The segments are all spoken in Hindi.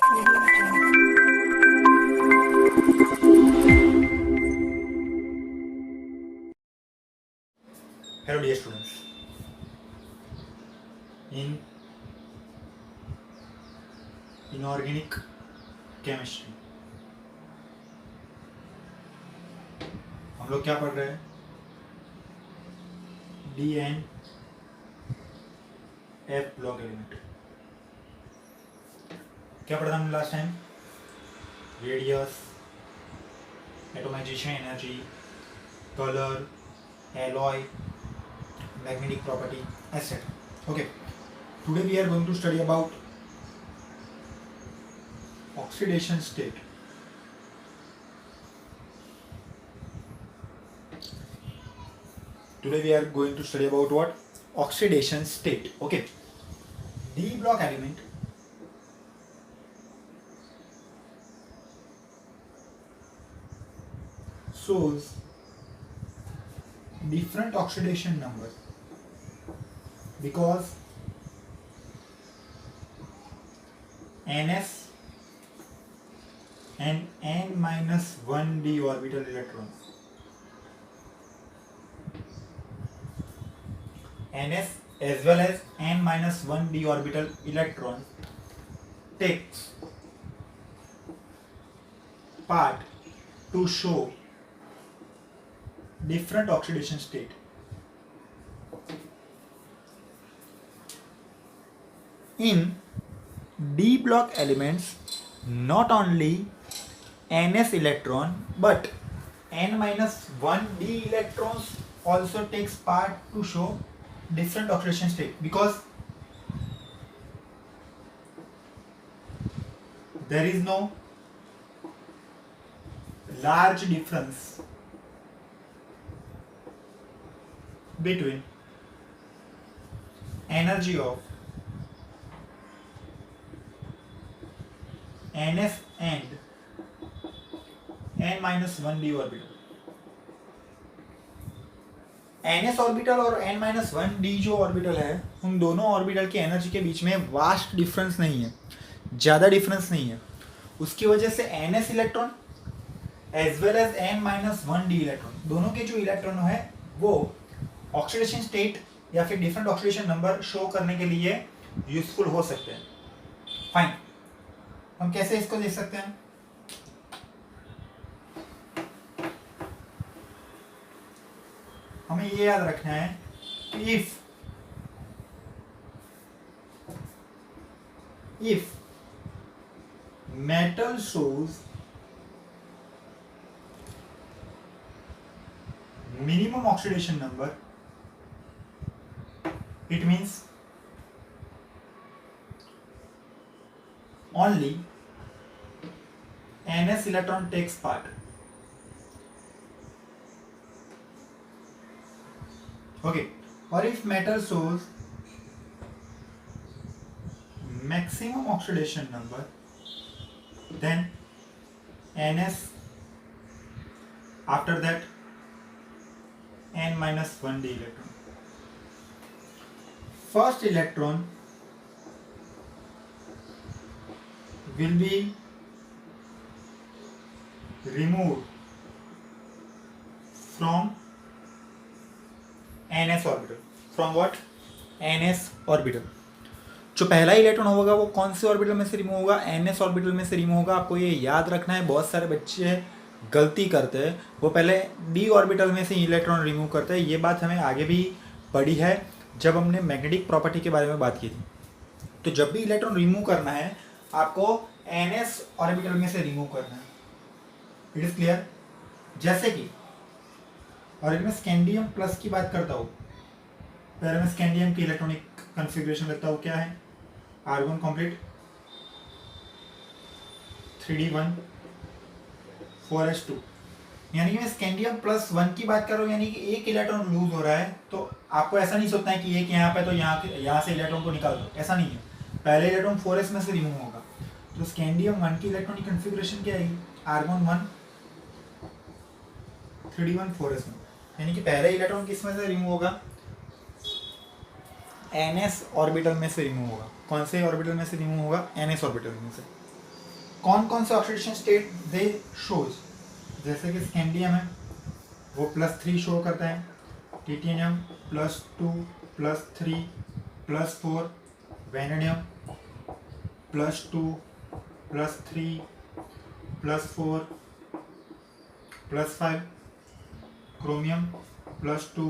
Hello dear students, in inorganic chemistry हम लोग क्या पढ़ रहे हैं? D and F block element. क्या पढ़ा था हमने last time? Radius, atomization energy, colour, alloy, magnetic property, etc. Okay, today we are going to study about oxidation state. Today we are going to study about what? Oxidation state. Okay, D block element shows different oxidation number because Ns and n-1d orbital electrons, Ns as well as n-1d orbital electron takes part to show different oxidation state. In D block elements, not only Ns electron but n-1d electrons also takes part to show different oxidation state because there is no large difference between energy of Ns and n-1d orbital. Ns orbital और n-1d जो ऑर्बिटल है, उन दोनों ऑर्बिटल की एनर्जी के बीच में वास्ट डिफरेंस नहीं है, ज़्यादा डिफरेंस नहीं है। उसकी वजह से Ns electron as well as n-1d electron, दोनों के जो इलेक्ट्रॉन है वो ऑक्सीडेशन स्टेट या फिर डिफरेंट ऑक्सीडेशन नंबर शो करने के लिए यूजफुल हो सकते हैं। फाइन, हम कैसे इसको देख सकते हैं? हमें ये याद रखना है कि if metal shows minimum oxidation number, it means only Ns electron takes part. Okay, or if metal shows maximum oxidation number, then Ns, after that n-1d electron. First electron will be removed from Ns orbital. From what? Ns orbital. जो पहला इलेक्ट्रॉन होगा वो कौन से ऑर्बिटल में से रिमूव होगा? Ns ऑर्बिटल में से रिमूव होगा। आपको ये याद रखना है, बहुत सारे बच्चे गलती करते हैं, वो पहले d ऑर्बिटल में से इलेक्ट्रॉन रिमूव करते हैं। ये बात हमें आगे भी पढ़ी है जब हमने मैग्नेटिक प्रॉपर्टी के बारे में बात की थी। तो जब भी इलेक्ट्रॉन रिमूव करना है आपको Ns ऑर्बिटल में से रिमूव करना है। It is clear? जैसे कि और मैं स्कैंडियम प्लस की बात करता हूँ, पहले मैं स्कैंडियम की इलेक्ट्रॉनिक कॉन्फ़िगरेशन लगता हूँ। क्या है? आर्गन कॉम्प्लीट 3d1 4s2, यानी कि मैं स्कैंडियम प्लस 1 की बात कर रहा हूँ, यानी कि एक इलेक्ट्रॉन लूज हो रहा है। तो आपको ऐसा नहीं सोचना है कि एक यहाँ पे तो यहाँ से इलेक्ट्रॉन को निकाल दो, ऐसा नहीं है। पहले इलेक्ट्रॉन 4s में से रिमूव होगा। तो स्कैंडियम 1 की इलेक्ट्रॉनिक कॉन्फ़िगरेशन क्या आएगी? आर्गन 1 3d1 4s में, यानी कि पहले इलेक्ट्रॉन किस में से रिमूव होगा? Ns ऑर्बिटल में से रिमूव होगा। कौन से ऑर्बिटल में से रिमूव होगा? Ns ऑर्बिटल में से। कौन कौन से ऑक्सीडेशन स्टेट दे शोज, जैसे कि स्कैंडियम है वो +3 शो करता है, टिटेनियम +2 +3 +4, वेनेडियम +2 +3 +4 +5, क्रोमियम +2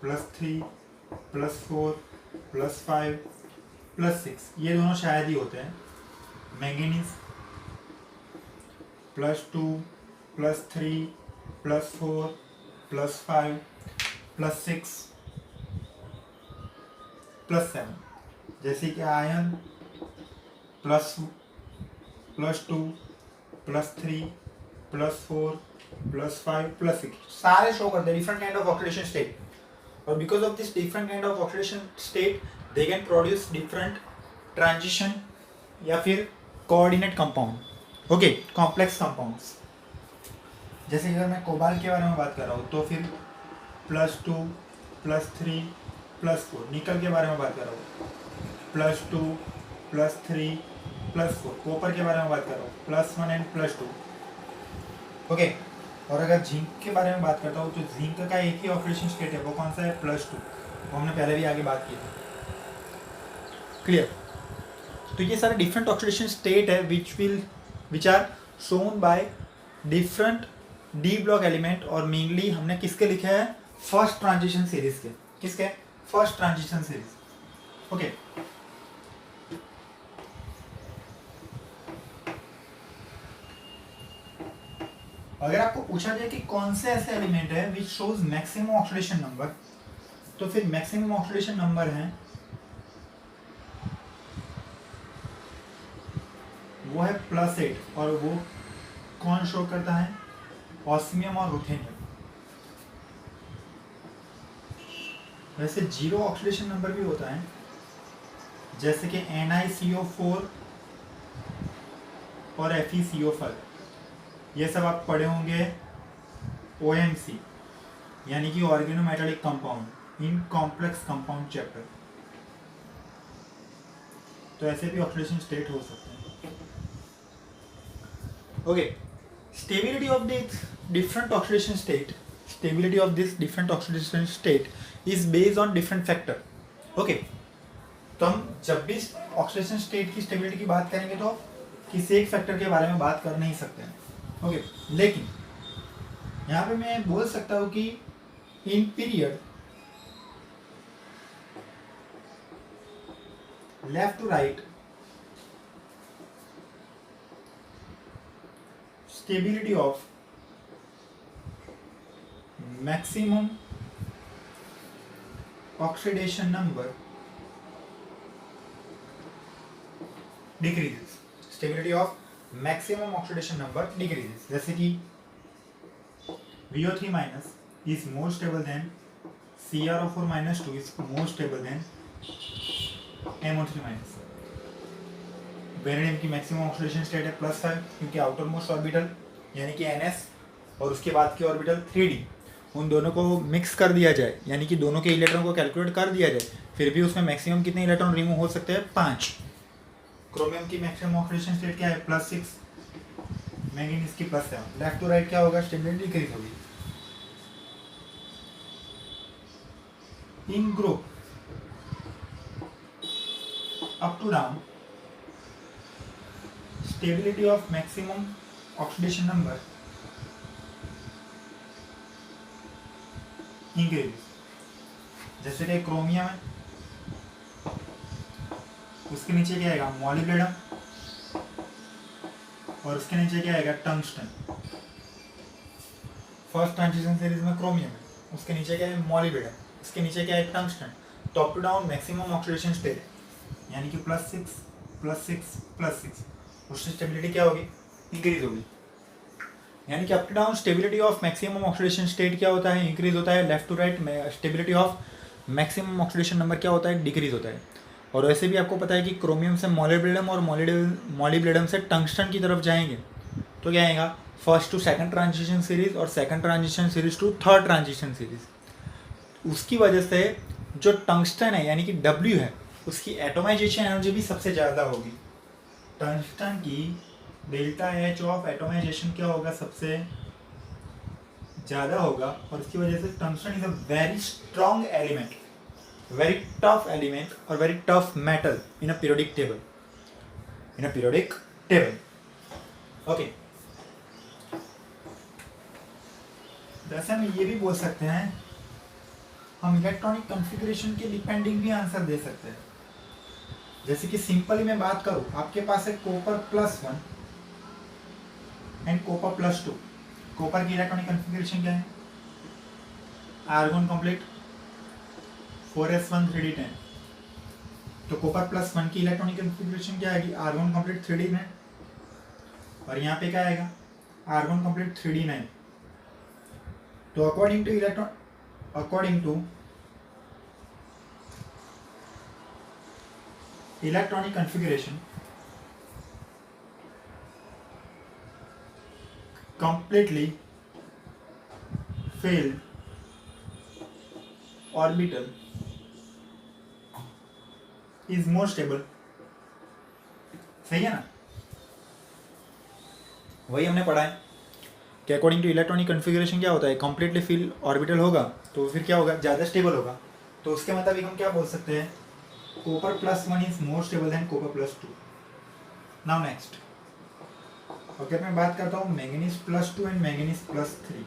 +3 +4 +5 +6, ये दोनों शायद ही होते हैं। मैंगनीज +2 +3 +4 +5 +6 +7, जैसे कि आयरन +2 +3 +4 +5 +6, सारे शो करते हैं different kind of oxidation state, और because of this different kind of oxidation state they can produce different transition या फिर coordinate compound, okay, complex compounds. जैसे अगर मैं कोबाल्ट के बारे में बात कर रहा हूँ तो फिर +2 +3 +4, निकल के बारे में बात कर रहा हूँ +2 +3 +4, कॉपर के बारे में बात कर रहा हूँ +1 एंड +2, ओके। और अगर जिंक के बारे में बात करता हूँ तो जिंक का एक ही ऑक्सीडेशन स्टेट है, वो कौन सा है, +2, वो हमने पहले भी आगे बात की थी, क्लियर। तो ये सारे डिफरेंट ऑक्सीडेशन स्टेट है which are shown by different D block element, और मेनली हमने किसके लिखे हैं, फर्स्ट ट्रांजिशन सीरीज के, किसके, फर्स्ट ट्रांजिशन सीरीज, ओके। अगर आपको पूछा जाए कि कौन से ऐसे एलिमेंट है which shows maximum oxidation number, तो फिर मैक्सिमम ऑक्सीडेशन नंबर है वो है +8, और वो कौन शो करता है, ऑस्मियम और रुथेनियम। वैसे 0 ऑक्सीडेशन नंबर भी होता है, जैसे कि NiCO4 और FeCO5, ये सब आप पढ़े होंगे OMC यानी कि organometallic compound in complex compound chapter, तो ऐसे भी ऑक्सीडेशन स्टेट हो सकते हैं, okay. Stability of this different oxidation state, stability of this different oxidation state is based on different factor, okay. तो हम जब भी ऑक्सीडेशन स्टेट की स्टेबिलिटी की बात करेंगे तो किसी एक फैक्टर के बारे में बात कर नहीं सकते हैं, ओके। लेकिन यहाँ पे मैं बोल सकता हूँ कि in period left to right stability of maximum oxidation number decreases, stability of maximum oxidation number decreases, जैसे कि VO3 minus is more stable than CrO4 minus 2 is more stable than MO3 minus। Vanadium की मैक्सिमम ऑक्सीडेशन स्टेट है +5, क्योंकि आउटर मोस्ट ऑर्बिटल यानी कि NS और उसके बाद की ऑर्बिटल 3D, उन दोनों को मिक्स कर दिया जाए, यानी कि दोनों के इलेक्ट्रॉन को कैलकुलेट कर दिया जाए, फिर भी उसमें मैक्सिमम कितने इलेक्ट्रॉन रिमूव हो सकते हैं, 5। क्रोमियम की मैक्सिमम ऑक्सीडेशन स्टेट क्या है, +6, मैंगनीज की +7। लेफ्ट टू राइट क्या होगा, स्टेबिलिटी डिक्रीज होगी। In group up to down stability of maximum oxidation number increase, जैसे कि क्रोमियम है उसके नीचे क्या आएगा, मॉलिब्डेनम, और उसके नीचे क्या आएगा, टंगस्टन। फर्स्ट ट्रांजिशन सीरीज में क्रोमियम है, उसके नीचे क्या है, मॉलिब्डेनम, उसके नीचे क्या है, tungsten. Top to down maximum oxidation state यानी कि +6 +6 +6, उससे स्टेबिलिटी क्या होगी, इंक्रीज होगी। यानी कि up to down stability of maximum oxidation state क्या होता है, इंक्रीज होता है। Left to right stability of maximum oxidation number क्या होता है, डिक्रीज होता है। और वैसे भी आपको पता है कि क्रोमियम से मॉलिब्डेनम और मॉलिब्डेनम से टंगस्टन की तरफ जाएंगे तो क्या आएगा, first to second transition series और second transition series to third transition series. उसकी वजह से जो टंगस्टन है यानी कि W है, उसकी एटोमाइजेशन एनर्जी भी सबसे ज़्यादा होगी। टंगस्टन की डेल्टा एच ऑफ एटोमाइजेशन क्या होगा, सबसे ज़्यादा होगा, और इसकी वजह से tungsten is a very strong element, very tough element और very tough metal in a periodic table, in a periodic table. Okay, वैसे हम ये भी बोल सकते हैं, हम इलेक्ट्रॉनिक कॉन्फ़िगरेशन के डिपेंडिंग भी आंसर दे सकते हैं। जैसे कि सिंपली मैं बात करूं, आपके पास है कॉपर +1 एंड कॉपर +2। कॉपर की इलेक्ट्रॉनिक कॉन्फ़िगरेशन क्या है, आर्गन कंप्लीट 4s1 3d10। तो कॉपर +1 की इलेक्ट्रॉनिक कॉन्फ़िगरेशन क्या आएगी, आर्गन कंप्लीट 3d9, और यहाँ पे क्या आएगा, आर्गन कंप्लीट 3d9। तो according to electronic configuration, completely filled orbital is more stable। सही है ना, वही हमने पढ़ा है कि अकॉर्डिंग टू इलेक्ट्रॉनिक कॉन्फ़िगरेशन क्या होता है, कंप्लीटली फिल ऑर्बिटल होगा तो फिर क्या होगा, ज़्यादा स्टेबल होगा। तो उसके मुताबिक हम क्या बोल सकते हैं, copper +1 is more stable than copper +2। Now next, अगर मैं बात करता हूँ मैंगनीज +2 एंड मैंगनीज +3,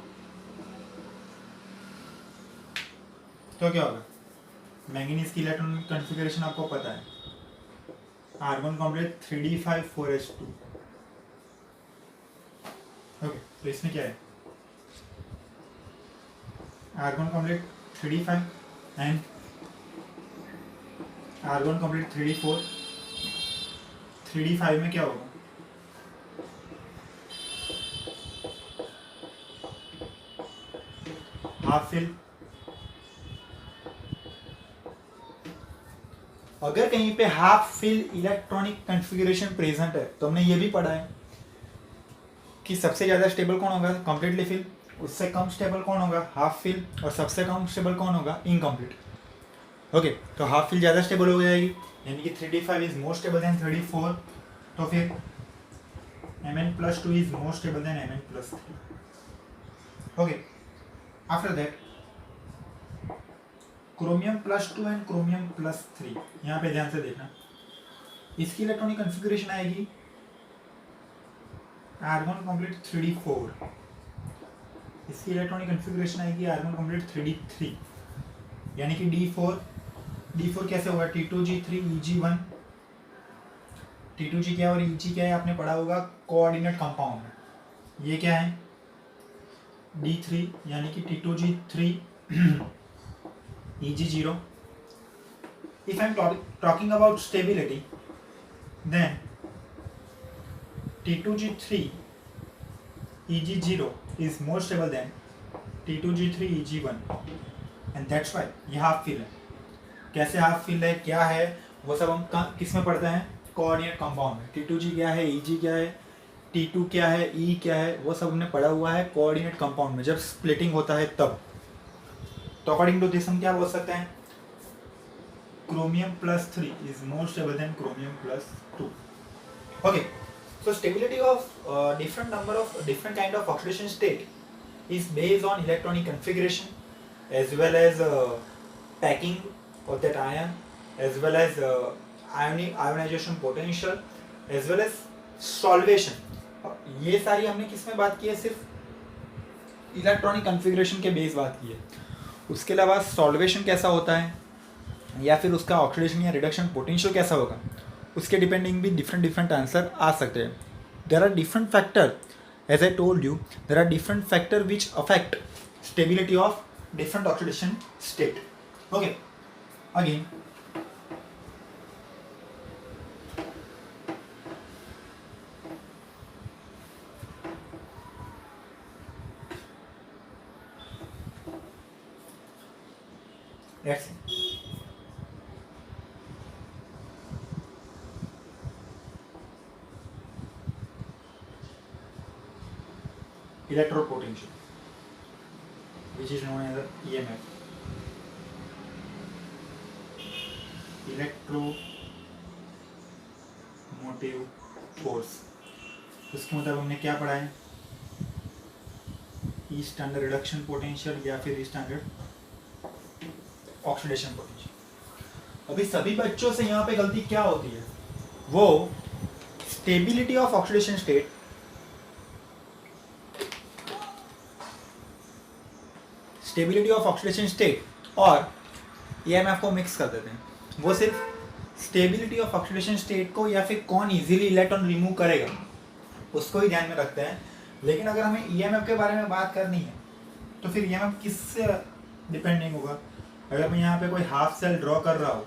तो क्या होगा, मैंगनीज की इलेक्ट्रॉनिक कॉन्फ़िगरेशन आपको पता है, argon complete 3d5 4s2। Okay, तो इसमें क्या है, argon complete 3d5 and argon complete 3d4। 3d5 में क्या होगा, हाफ फिल। अगर कहीं पे half fill electronic configuration present है तो हमने ये भी पढ़ा है कि सबसे ज़्यादा स्टेबल कौन होगा, कंप्लीटली फिल, उससे कम स्टेबल कौन होगा, हाफ फिल, और सबसे कम स्टेबल कौन होगा, इनकम्प्लीट। ओके, तो हाफ फिल ज़्यादा स्टेबल हो जाएगी, यानी कि 3d5 is more stable then 3d4, तो फिर Mn+2 is more stable then Mn+3। Okay, after that chromium +2 and chromium +3, यहाँ पे ध्यान से देखना, इसकी इलेक्ट्रॉनिक कॉन्फ़िगरेशन आएगी आर्गन कंप्लीट 3d4, इसकी इलेक्ट्रॉनिक कॉन्फ़िगरेशन आएगी आर्गन कंप्लीट 3d3, यानी कि d4 कैसे होगा, T2G3 Eg1। T2G क्या है और Eg क्या है आपने पढ़ा होगा कोऑर्डिनेट कंपाउंड में, ये क्या है D3, यानी कि T2G3 Eg0। If I am talking about stability, then T2G3 Eg0 is more stable than T2G3 Eg1, and that's why ये हाफ फिल है। कैसे हाफ फिल है, क्या है, वो सब हम किस में पढ़ते हैं, कोऑर्डिनेट कंपाउंड में। T2G क्या है, Eg क्या है, T2 क्या है, E क्या है, वो सब हमने पढ़ा हुआ है कोऑर्डिनेट कंपाउंड में, जब स्प्लिटिंग होता है तब। तो अकॉर्डिंग टू दिस हम क्या बोल सकते हैं, chromium +3 is more stable then chromium +2। Okay, so stability of different kind of oxidation state is based on electronic configuration as well as packing of that ion, as well as ionization potential, as well as solvation। ये सारी हमने किस में बात की है, सिर्फ इलेक्ट्रॉनिक कॉन्फ़िगरेशन के बेस बात की है। उसके अलावा सॉल्वेशन कैसा होता है, या फिर उसका ऑक्सीडेशन या रिडक्शन पोटेंशियल कैसा होगा, उसके डिपेंडिंग भी डिफरेंट आंसर आ सकते हैं। There are different factor, as I told you, there are different factor which affect stability of different oxidation state. Okay, again let's see. Electrode potential, which is known as EMF, electromotive force। उसके मुताबिक हमने क्या पढ़ा है, ई स्टैंडर्ड रिडक्शन पोटेंशियल या फिर ई स्टैंडर्ड ऑक्सीडेशन पोटेंशियल। अभी सभी बच्चों से यहाँ पे गलती क्या होती है, वो स्टेबिलिटी ऑफ ऑक्सीडेशन स्टेट और ईएमएफ को मिक्स कर देते हैं। वो सिर्फ स्टेबिलिटी ऑफ ऑक्सीडेशन स्टेट को या फिर कौन इजीली इलेक्ट्रॉन रिमूव करेगा उसको ही ध्यान में रखते हैं। लेकिन अगर हमें ईएमएफ के बारे में बात करनी है तो फिर ईएमएफ किससे डिपेंडिंग होगा। अगर मैं यहाँ पे कोई हाफ सेल ड्रॉ कर रहा हूँ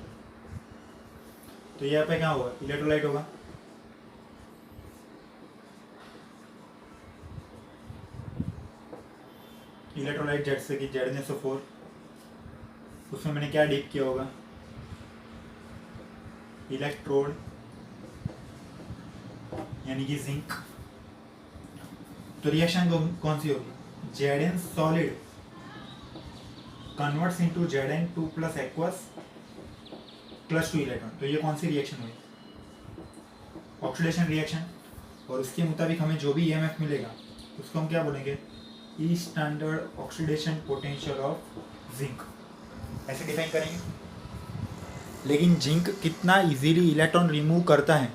तो यहाँ पे क्या होगा, इलेक्ट्रोलाइट होगा। इलेक्ट्रोलाइट जेड से कि Zn4, उसमें मैंने क्या डीप किया होगा, इलेक्ट्रोड यानी कि जिंक। तो रिएक्शन कौन सी होगी, Zn solid converts into Zn2 plus aqueous plus 2 electron. तो ये कौन सी रिएक्शन हुई, ऑक्सीडेशन रिएक्शन। और उसके मुताबिक हमें जो भी ईएमएफ मिलेगा उसको हम क्या बोलेंगे, E standard oxidation potential of zinc, ऐसे डिफाइन करेंगे। लेकिन जिंक कितना इजीली इलेक्ट्रॉन रिमूव करता है,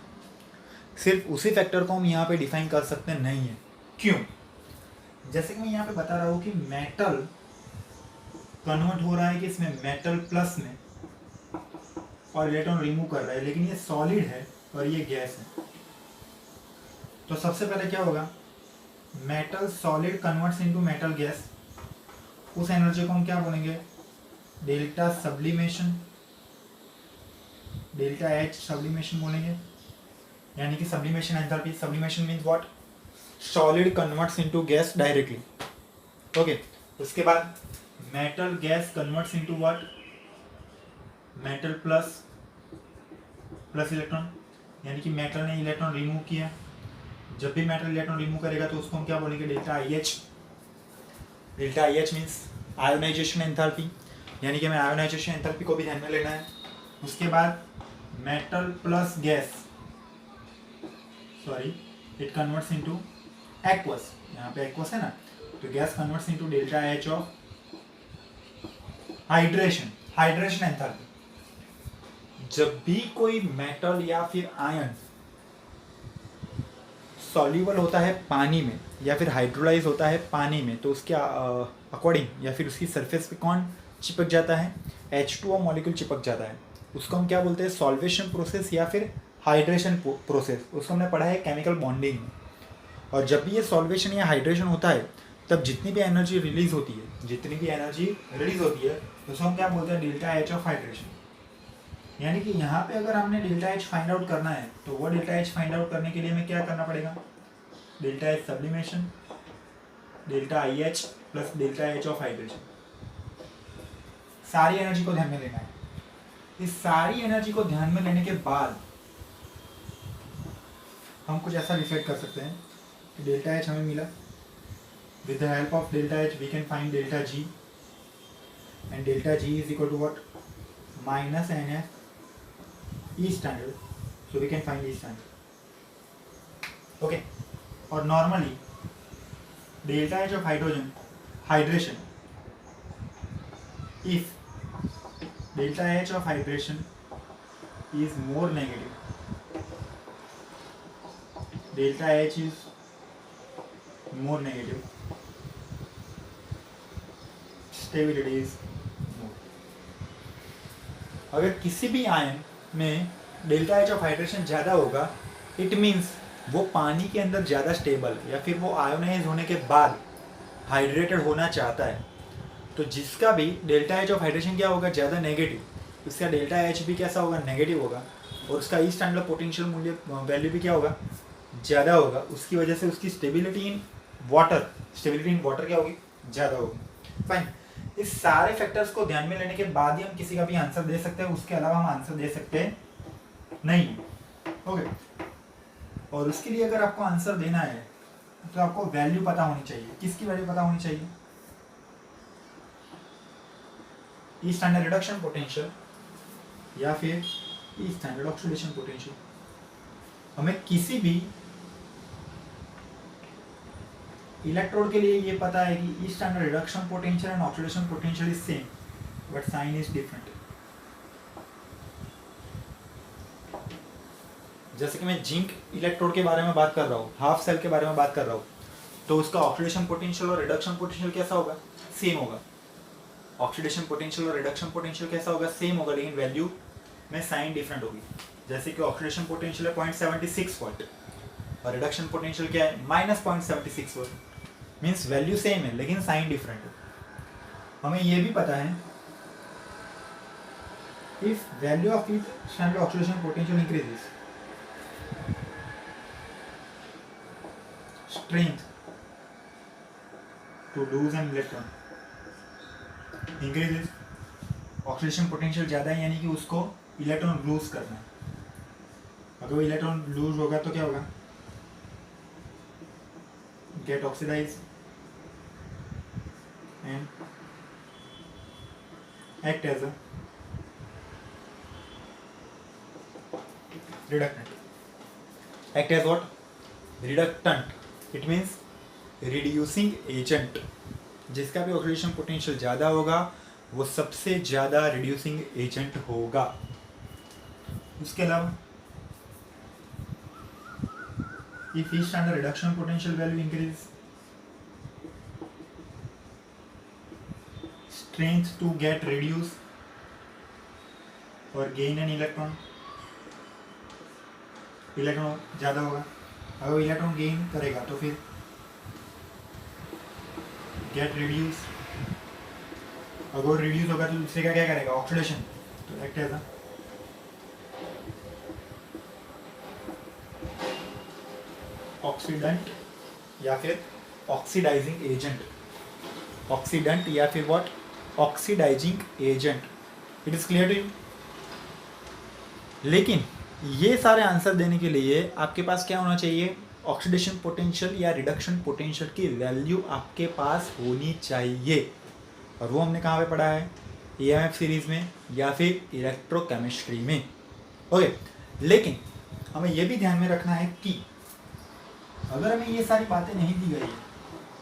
सिर्फ उसी फैक्टर को हम यहाँ पे डिफाइन कर सकते नहीं है। क्यों, जैसे कि मैं यहाँ पे बता रहा हूँ कि मेटल कन्वर्ट हो रहा है कि इसमें मेटल प्लस में और इलेक्ट्रॉन रिमूव कर रहा है, लेकिन ये सॉलिड है और ये गैस है। तो सबसे पहले क्या होगा, metal solid converts into metal gas, उस एनर्जी को हम क्या बोलेंगे, delta sublimation, delta H sublimation बोलेंगे। यानी कि sublimation enthalpy, sublimation means what, solid converts into gas directly. Okay, उसके बाद metal gas converts into what, metal plus electron, यानी कि मेटल ने इलेक्ट्रॉन रिमूव किया। जब भी मेटल इलेक्ट्रॉन रिमूव करेगा तो उसको हम क्या बोलेंगे, delta I H. Delta I H means ionisation enthalpy, यानी कि हमें आयोनाइजेशन एंथैल्पी को भी ध्यान में लेना है। उसके बाद metal plus gas, sorry, it converts into aqueous, यहाँ पे एक्वस है ना, तो gas converts into delta H of hydration enthalpy. जब भी कोई मेटल या फिर आयन सॉल्यूबल होता है पानी में या फिर हाइड्रोलाइज होता है पानी में, तो उसके अकॉर्डिंग या फिर उसकी सरफेस पे कौन चिपक जाता है, H2O मॉलिक्यूल चिपक जाता है। उसको हम क्या बोलते हैं, सॉल्वेशन प्रोसेस या फिर हाइड्रेशन प्रोसेस। उसको हमने पढ़ा है केमिकल बॉन्डिंग में। और जब भी ये सॉल्वेशन या हाइड्रेशन होता है तब जितनी भी एनर्जी रिलीज होती है उसको हम क्या बोलते हैं, डेल्टा एच ऑफ हाइड्रेशन। यानी कि यहाँ पे अगर हमने डेल्टा एच फाइंड आउट करना है तो वो डेल्टा एच फाइंड आउट करने के लिए हमें क्या करना पड़ेगा, delta H sublimation, delta I H plus delta H of hydration. सारी एनर्जी को ध्यान में लेना है। इस सारी एनर्जी को ध्यान में लेने के बाद हम कुछ ऐसा डिसाइड कर सकते हैं कि डेल्टा एच हमें मिला, with the help of delta H we can find delta G, and delta G is equal to what, minus N F E standard, so we can find E standard. Okay, और normally delta H of hydration, if delta H of hydration is more negative, delta H is more negative, stability is more। अगर किसी भी आयन में डेल्टा एच ऑफ हाइड्रेशन ज़्यादा होगा, इट मीन्स वो पानी के अंदर ज़्यादा स्टेबल या फिर वो आयोनाइज होने के बाद हाइड्रेटेड होना चाहता है। तो जिसका भी डेल्टा एच ऑफ हाइड्रेशन क्या होगा, ज़्यादा नेगेटिव, उसका डेल्टा एच भी कैसा होगा, नेगेटिव होगा, और उसका ई स्टैंडर्ड पोटेंशियल मूल्य वैल्यू भी क्या होगा, ज़्यादा होगा। उसकी वजह से उसकी स्टेबिलिटी इन वाटर क्या होगी, ज़्यादा होगी। फाइन, इस सारे फैक्टर्स को ध्यान में लेने के बाद ही हम किसी का भी आंसर दे सकते हैं, उसके अलावा हम आंसर दे सकते नहीं। ओके, और उसके लिए अगर आपको आंसर देना है तो आपको वैल्यू पता होनी चाहिए। किसकी वैल्यू पता होनी चाहिए, ई स्टैंडर्ड रिडक्शन पोटेंशियल या फिर ई स्टैंडर्ड ऑक्सीडेशन पोटेंशियल। हमें किसी भी इलेक्ट्रोड के लिए ये पता है कि each time reduction potential and oxidation potential is same but sign is different. जैसे कि मैं जिंक इलेक्ट्रोड के बारे में बात कर रहा हूँ, हाफ सेल के बारे में बात कर रहा हूँ, तो उसका ऑक्सीडेशन पोटेंशियल और रिडक्शन पोटेंशियल कैसा होगा? सेम होगा। ऑक्सीडेशन पोटेंशियल और रिडक्शन पोटेंशियल कैसा होगा? सेम होगा, लेकिन वैल्यू में साइन डिफरेंट होगी। जैसे कि ऑक्सीडेशन पोटेंशियल है 0.76 वोल्ट और रिडक्शन पोटेंशियल क्या है? -0.76 वोल्ट। मीन्स वैल्यू सेम है लेकिन साइन डिफरेंट है। हमें ये भी पता है if value of each standard oxidation potential increases, strength to lose an electron increases। Oxidation potential ज़्यादा है यानी कि उसको इलेक्ट्रॉन लूज करना है। अगर वो इलेक्ट्रॉन लूज होगा तो क्या होगा? Get oxidise and act as a reductant. Act as what? Reductant. It means reducing agent. जिसका भी ऑक्सीडेशन पोटेंशियल ज़्यादा होगा वो सबसे ज़्यादा रिड्यूसिंग एजेंट होगा। उसके अलावा if each time the reduction potential value increase, strength to get reduce और गेन एन इलेक्ट्रॉन। इलेक्ट्रॉन ज़्यादा होगा, अगर इलेक्ट्रॉन गेन करेगा तो फिर गेट रिड्यूस। अगर रिड्यूस होगा तो दूसरे का क्या करेगा? ऑक्सीडेशन। तो एक्ट एज अ ऑक्सीडेंट या फिर ऑक्सीडाइजिंग एजेंट। ऑक्सीडेंट या फिर what? Oxidising agent. It is clear to you? लेकिन ये सारे आंसर देने के लिए आपके पास क्या होना चाहिए? ऑक्सीडेशन पोटेंशियल या रिडक्शन पोटेंशियल की वैल्यू आपके पास होनी चाहिए। और वो हमने कहाँ पे पढ़ा है? EMF सीरीज में या फिर इलेक्ट्रोकेमिस्ट्री में। ओके, लेकिन हमें ये भी ध्यान में रखना है कि अगर हमें ये सारी बातें नहीं दी गई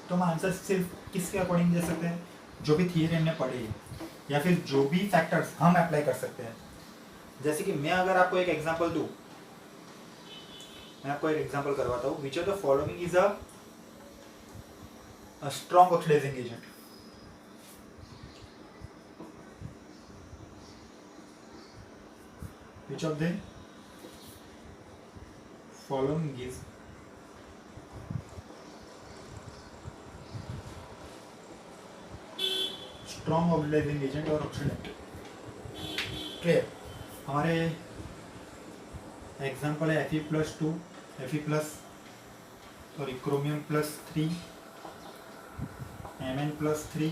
तो हम आंसर सिर्फ किसके अकॉर्डिंग दे सकते हैं? जो भी थियरी हमने पढ़ी है या फिर जो भी फैक्टर्स हम अप्लाई कर सकते हैं। जैसे कि मैं अगर आपको एक एग्जांपल दूं, मैं आपको एक एग्जांपल करवाता हूं। Which of the following is a strong oxidising agent? Which of the following is strong oxidising agent और ऑक्सीडेंट? क्लियर? हमारे एग्जाम्पल है Fe+2, Fe+ sorry chromium +3, Mn+3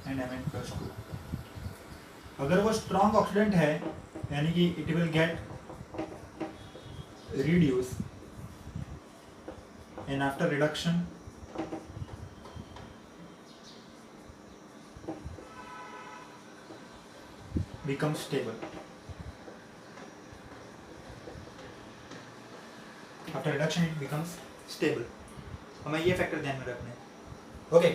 and Mn+2। अगर वो स्ट्रॉन्ग ऑक्सीडेंट है यानी कि it will get reduce and after reduction become stable. After reduction it becomes stable. हमें ये फैक्टर ध्यान में रखना है। Okay,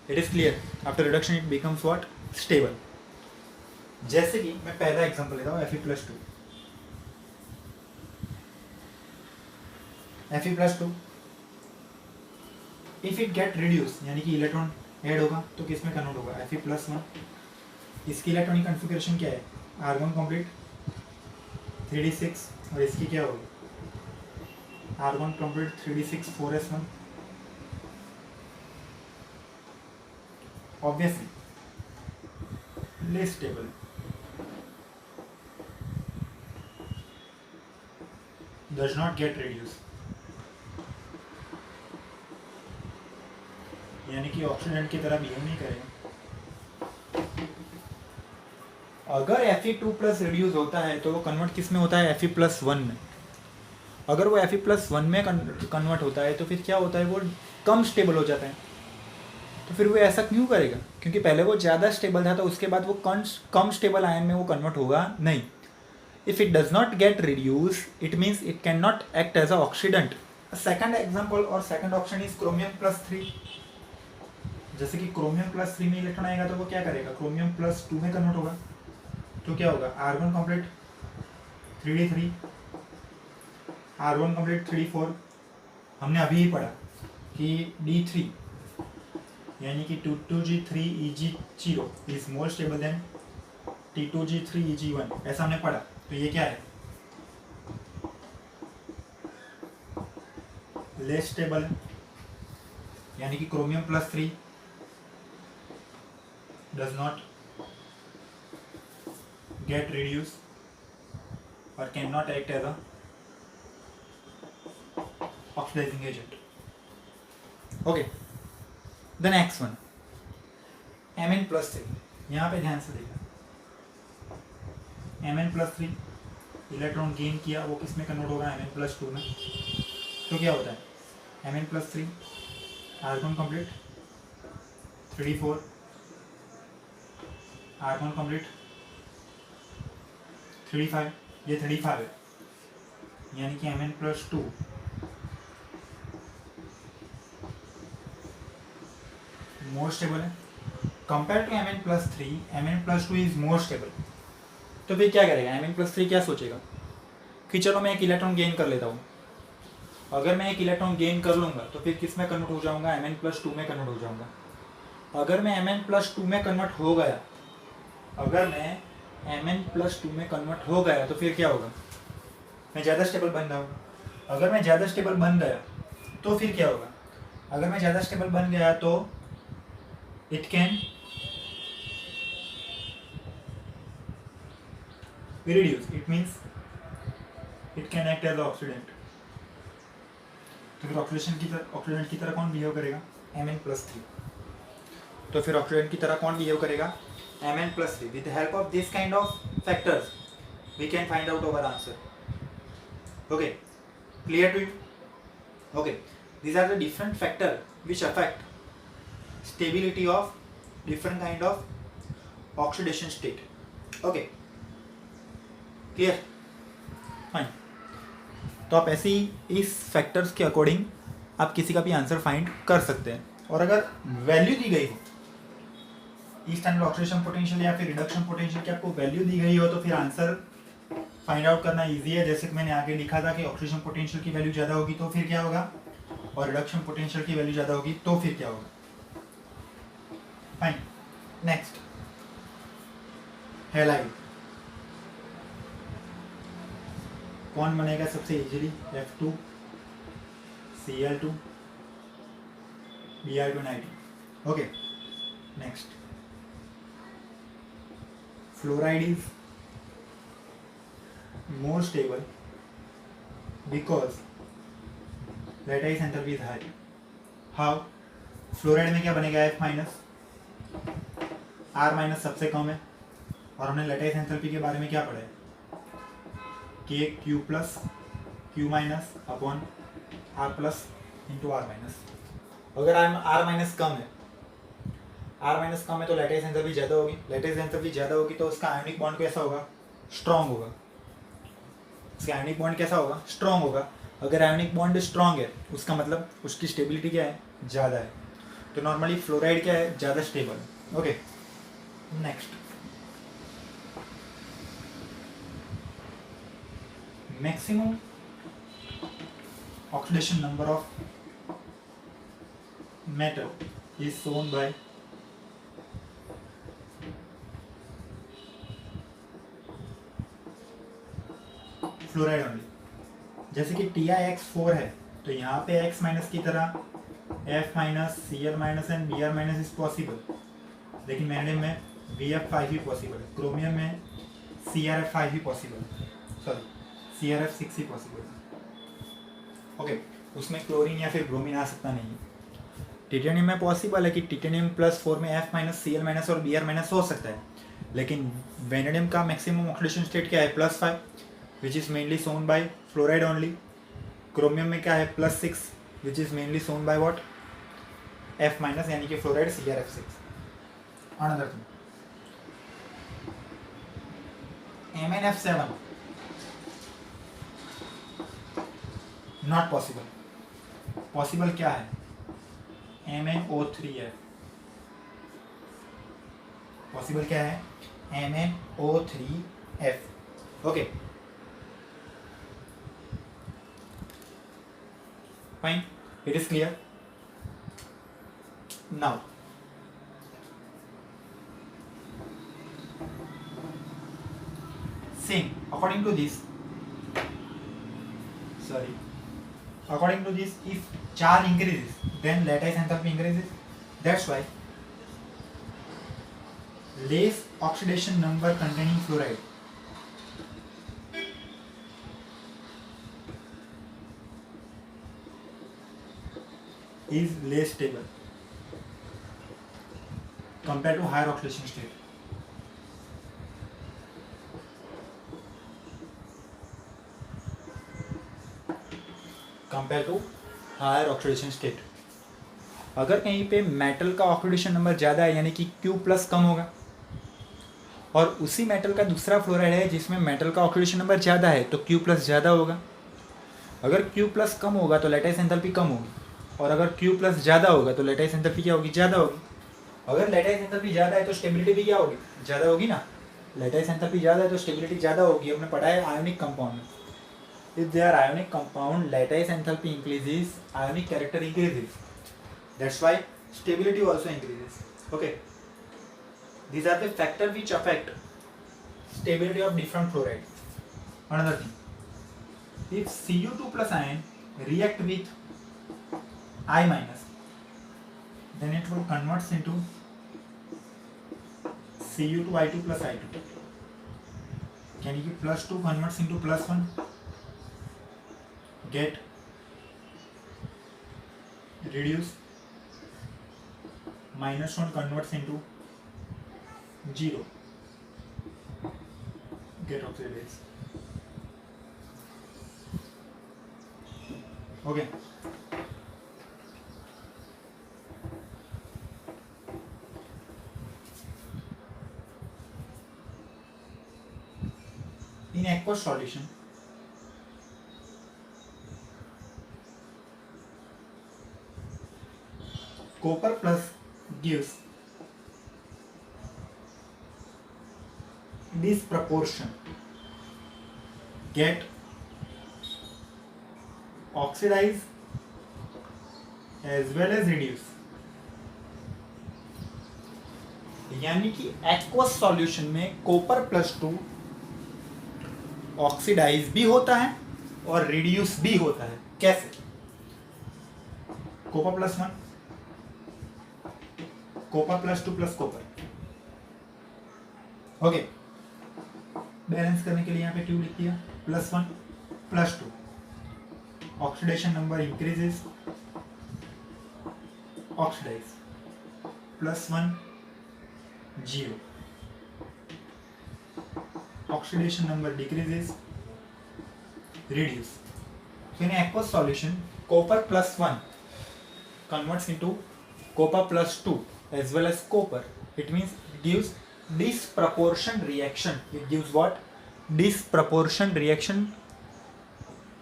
it is clear? After reduction it becomes what? Stable. जैसे कि मैं पहला एग्जांपल लेता हूँ Fe+2। Fe+2 if it get reduce यानी कि इलेक्ट्रॉन ऐड होगा तो किस में कन्वर्ट होगा? Fe+1। इसकी इलेक्ट्रॉनिक कॉन्फ़िगरेशन क्या है? R1 कंप्लीट 3d6 और इसकी क्या होगी? R1 complete 3d6 4s1। Obviously less stable, does not get reduce, यानी कि ऑक्सीडेंट की तरह बिहेव नहीं करेगा। अगर Fe2+ रिड्यूस होता है तो वो कन्वर्ट किस में होता है? Fe+1 में। अगर वो Fe+1 में कन्वर्ट होता है तो फिर क्या होता है? वो कम स्टेबल हो जाता है। तो फिर वो ऐसा क्यों करेगा? क्योंकि पहले वो ज़्यादा स्टेबल था तो उसके बाद वो कम स्टेबल आयन में वो कन्वर्ट होगा नहीं। If it does not get reduce it means it can not act as a oxidant. Second example और second option is chromium plus 3। जैसे कि क्रोमियम प्लस 3 में इलेक्ट्रॉन आएगा तो वो क्या करेगा, क्रोमियम प्लस 2 में कन्वर्ट होगा। तो क्या होगा, R1 complete 3d3, R1 complete 3d4। हमने अभी ही पढ़ा कि D3 यानी कि 22G3Eg0 is more stable then T2G3Eg1, ऐसा हमने पढ़ा। तो ये क्या है, लेस स्टेबल, यानी कि chromium plus 3 does not get reduce और can not act as a oxidising agent. Okay, the next one Mn plus 3। यहाँ पे ध्यान से देखा, Mn प्लस 3 इलेक्ट्रॉन गेन किया, वो किस में कन्वर्ट होगा, Mn प्लस 2 में। तो क्या होता है, Mn plus 3 R1 complete 3d4, R1 complete 3d5, ये 3d5 है, यानी कि Mn प्लस 2 मोर स्टेबल है compare to Mn plus 3। Mn plus 2 is more stable. तो फिर क्या करेगा, Mn प्लस 3 क्या सोचेगा कि चलो मैं एक इलेक्ट्रॉन गेन कर लेता हूँ। अगर मैं एक इलेक्ट्रॉन गेन कर लूँगा तो फिर किस में कन्वर्ट हो जाऊँगा, Mn प्लस 2 में कन्वर्ट हो जाऊँगा। अगर मैं Mn प्लस 2 में कन्वर्ट हो गया, अगर मैं Mn प्लस 2 में कन्वर्ट हो गया तो फिर क्या होगा, मैं ज़्यादा स्टेबल बन रहा हूँ। अगर मैं ज़्यादा स्टेबल बन गया तो फिर क्या होगा, अगर मैं ज़्यादा स्टेबल बन गया तो it can reduce, it means it can act as oxidant. तो फिर ऑक्सीडेंट की तरह कौन बिहेव करेगा, Mn प्लस 3। तो फिर ऑक्सीडेंट की तरह कौन बिहेव करेगा, Mn plus 3। With the help of this kind of factors we can find out our answer. Okay, clear to you? Okay, these are the different factors which affect stability of different kind of oxidation state. Okay, clear? Fine. तो आप ऐसे ही इस फैक्टर्स के अकॉर्डिंग आप किसी का भी आंसर फाइंड कर सकते हैं। और अगर वैल्यू दी गई हो इस टाइम ऑक्सीडेशन पोटेंशियल या फिर रिडक्शन पोटेंशियल की आपको वैल्यू दी गई हो तो फिर आंसर फाइंड आउट करना इजी है। जैसे कि मैंने आगे लिखा था कि ऑक्सीडेशन पोटेंशियल की वैल्यू ज़्यादा होगी तो फिर क्या होगा, और रिडक्शन पोटेंशियल की वैल्यू ज़्यादा होगी तो फिर क्या होगा। Fine, next halide. कौन बनेगा सबसे easily, F2 Cl2 Br2 okay, next fluoride is more stable because lattice enthalpy is high. How? Fluoride में क्या बनेगा, F माइनस, R माइनस सबसे कम है। और हमने लैटिस एंथैल्पी के बारे में क्या पढ़ा है, K Q plus Q minus upon R plus into R minus. अगर R माइनस कम है, R माइनस कम है तो लैटिस एंथैल्पी ज़्यादा होगी। लैटिस एंथैल्पी ज़्यादा होगी तो उसका आयनिक बॉन्ड कैसा होगा, स्ट्रॉन्ग होगा। उसका आयनिक बॉन्ड कैसा होगा, स्ट्रॉन्ग होगा। अगर आयनिक बॉन्ड स्ट्रॉन्ग है उसका मतलब उसकी स्टेबिलिटी क्या है, ज़्यादा है। तो नॉर्मली फ्लोराइड क्या है, ज़्यादा स्टेबल है। Okay, next maximum oxidation number of metal is shown by fluoride only. जैसे कि TiX4 है तो यहाँ पे X माइनस की तरह F minus Cl minus and Br minus is possible, लेकिन वैनेडियम में Bf5 ही पॉसिबल है, क्रोमियम में CrF5 ही पॉसिबल है, सॉरी CrF6 ही पॉसिबल है। ओके, उसमें क्लोरीन या फिर ब्रोमीन आ सकता नहीं है। टिटेनियम में पॉसिबल है कि टिटेनियम प्लस 4 में F माइनस Cl माइनस और Br माइनस हो सकता है, लेकिन वैनेडियम का मैक्सिमम ऑक्सीडेशन स्टेट क्या है, +5 which is mainly shown by fluoride only. Chromium में क्या है, +6 which is mainly shown by what, F minus यानी कि fluoride CrF6। Another thing, MnF7 not possible possible क्या है, MnO3 है। पॉसिबल क्या है, MnO3F। Okay fine, it is clear. Now same according to this, if charge increases then lattice enthalpy increases. That's why less oxidation number containing fluoride is less stable compared to higher oxidation state. Compare to higher oxidation state. अगर कहीं पे मेटल का ऑक्सीडेशन नंबर ज़्यादा है यानी कि Q+ कम होगा, और उसी मेटल का दूसरा फ्लोराइड है जिसमें मेटल का ऑक्सीडेशन नंबर ज़्यादा है तो Q+ ज़्यादा होगा। अगर Q+ कम होगा तो लैटिस एंथैल्पी कम होगी, और अगर Q+ ज़्यादा होगा तो लैटिस एंथैल्पी क्या होगी, ज़्यादा होगी। अगर लैटिस एंथैल्पी ज़्यादा है तो स्टेबिलिटी भी क्या होगी, ज़्यादा होगी ना। लैटिस एंथैल्पी ज़्यादा है तो स्टेबिलिटी ज़्यादा होगी, हमने पढ़ा है आयोनिक कंपाउंड में। If they are ionic compound, lattice enthalpy increases, ionic character increases. That's why stability also increases. Okay. These are the factors which affect stability of different fluorides. Another thing, if Cu2+ ion react with I-, then it will converts into Cu2I2 plus I2. यानी कि +2 converts into +1. Get reduce, -1 converts into 0, get oxidized. Okay. In aqueous solution, copper plus gives disproportion, get oxidize as well as reduce। यानी कि एक्वस सॉल्यूशन में कॉपर +2 ऑक्सीडाइज भी होता है और रिड्यूस भी होता है। कैसे, copper +1, copper +2 plus copper. Okay, balance करने के लिए यहाँ पे क्यों लिख दिया, +1 +2, oxidation number increases, oxidise, +1 0, oxidation number decreases, reduce. So in aqueous solution, copper +1 converts into copper +2 as well as copper. It means it gives disproportion reaction. It gives what? Disproportion reaction.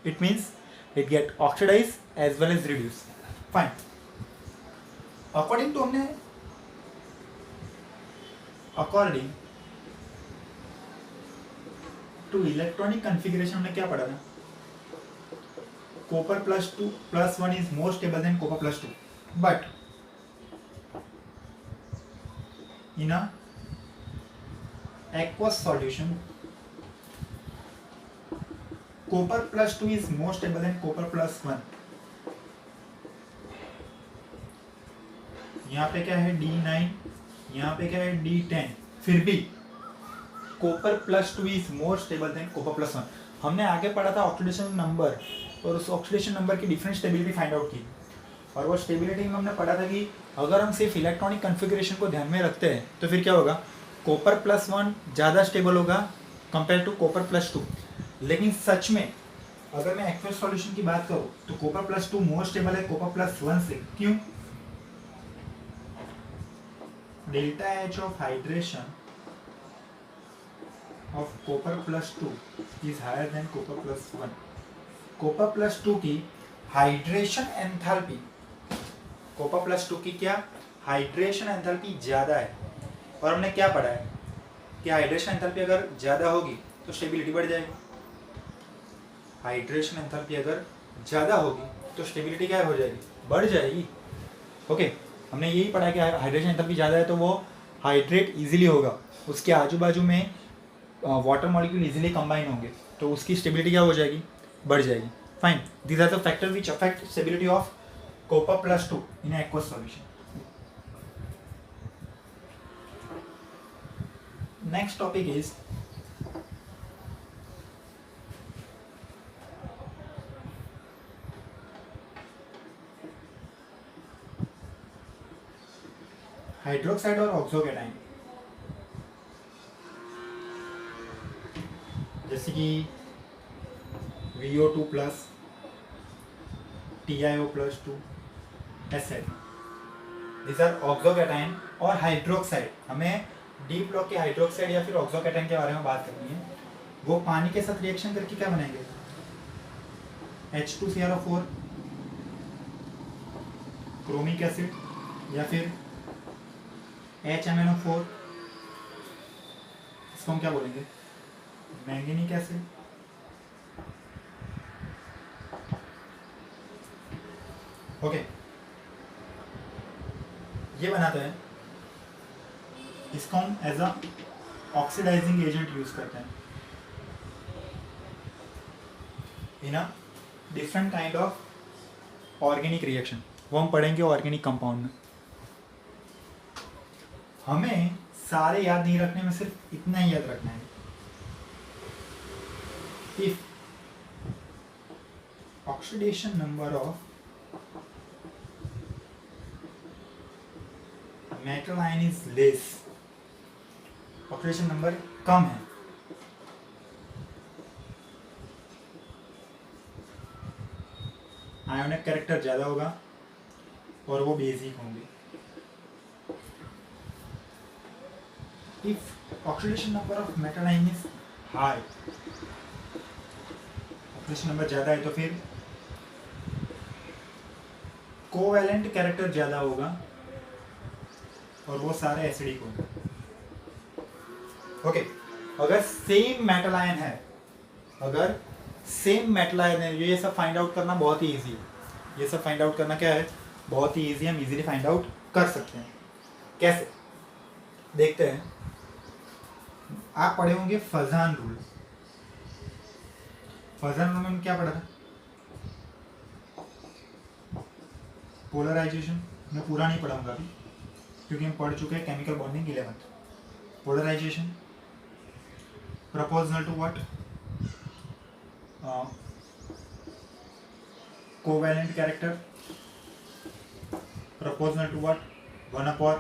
It means it get oxidized as well as reduced. Fine. According to electronic configuration हमने क्या पढ़ा था? Copper +1 is more stable than copper +2. But in a aqueous solution, copper +2 is more stable than copper +1. यहाँ पे क्या है D9, यहाँ पे क्या है D10, फिर भी copper +2 is more stable than copper +1। हमने आगे पढ़ा था ऑक्सीडेशन नंबर, और उस ऑक्सीडेशन नंबर की डिफरेंट स्टेबिलिटी फाइंड आउट की, और वो स्टेबिलिटी में हमने पढ़ा था कि अगर हम सिर्फ इलेक्ट्रॉनिक कॉन्फ़िगरेशन को ध्यान में रखते हैं तो फिर क्या होगा, कॉपर +1 ज़्यादा स्टेबल होगा कंपेयर टू कॉपर +2। लेकिन सच में अगर मैं एक्वस सॉल्यूशन की बात करूँ तो कॉपर +2 मोर स्टेबल है कॉपर +1 से। क्यों? Delta H of hydration of copper +2 is higher than copper +1. copper +2 की हाइड्रेशन एंथैल्पी, Cop+2 की क्या हाइड्रेशन एंथैल्पी ज़्यादा है। और हमने क्या पढ़ा है कि हाइड्रेशन एंथैल्पी अगर ज़्यादा होगी तो स्टेबिलिटी बढ़ जाएगी। हाइड्रेशन एंथैल्पी अगर ज़्यादा होगी तो स्टेबिलिटी क्या हो जाएगी, बढ़ जाएगी। ओके, हमने यही पढ़ा कि हाइड्रेशन एंथैल्पी ज़्यादा है तो वो हाइड्रेट इजीली होगा, उसके आजू बाजू में वाटर मॉलिक्यूल इजीली कंबाइन होंगे तो उसकी स्टेबिलिटी क्या हो जाएगी, बढ़ जाएगी। Fine, these are the factors which affect stability of Cop+2 in aqueous solution. Next topic is hydroxide और ऑक्सोकेटाइन। जैसे कि VO2+, TiO+2 asset, this are ऑक्सोकेटाइन और हाइड्रोक्साइड। हमें डी ब्लॉक के हाइड्रोक्साइड या फिर ऑक्सोकेटाइन के बारे में बात करनी है। वो पानी के साथ रिएक्शन करके क्या बनाएंगे, H2CrO4, क्रोमिक एसिड या फिर HMnO4, इसको हम क्या बोलेंगे, मैंगनीक एसिड। ओके, ये बनाते हैं, इसको हम as a oxidising agent use करते हैं in a different kind of organic reaction. वो हम पढ़ेंगे ऑर्गेनिक कंपाउंड में। हमें सारे याद नहीं रखने में, सिर्फ इतना ही याद रखना है, if oxidation number of metal ion is less, oxidation number कम है, आयोनिक कैरेक्टर ज़्यादा होगा और वो बेसिक होंगे। If oxidation number of metal ion is high, oxidation number ज़्यादा है तो फिर कोवैलेंट कैरेक्टर ज़्यादा होगा और वो सारे एसिडिक होंगे। ओके, अगर सेम मेटल आयन है, अगर सेम मेटल आयन है, ये सब फाइंड आउट करना बहुत ही इजी है। ये सब फाइंड आउट करना क्या है, बहुत ही इजी, हम इजीली फाइंड आउट कर सकते हैं। कैसे, देखते हैं। आप पढ़े होंगे फजान रूल। फजान रूल में क्या पढ़ा था, पोलराइजेशन। मैं पूरा नहीं पढ़ाऊंगा अभी क्योंकि हम पढ़ चुके हैं chemical bonding 11th। Polarisation proportional to what, covalent character proportional to what, 1/,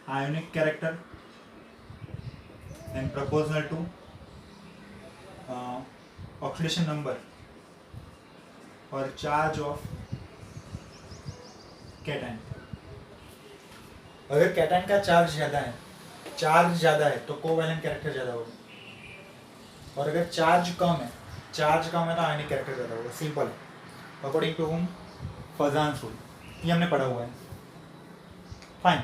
ionic character and proportional to oxidation number और charge of cation। अगर कैटायन का चार्ज ज़्यादा है तो कोवैलेंट कैरेक्टर ज़्यादा होगा, और अगर चार्ज कम है तो आयनिक कैरेक्टर ज़्यादा होगा। सिंपल है, अकॉर्डिंग टू हुम, फजान्स रूल। ये हमने पढ़ा हुआ है। फाइन,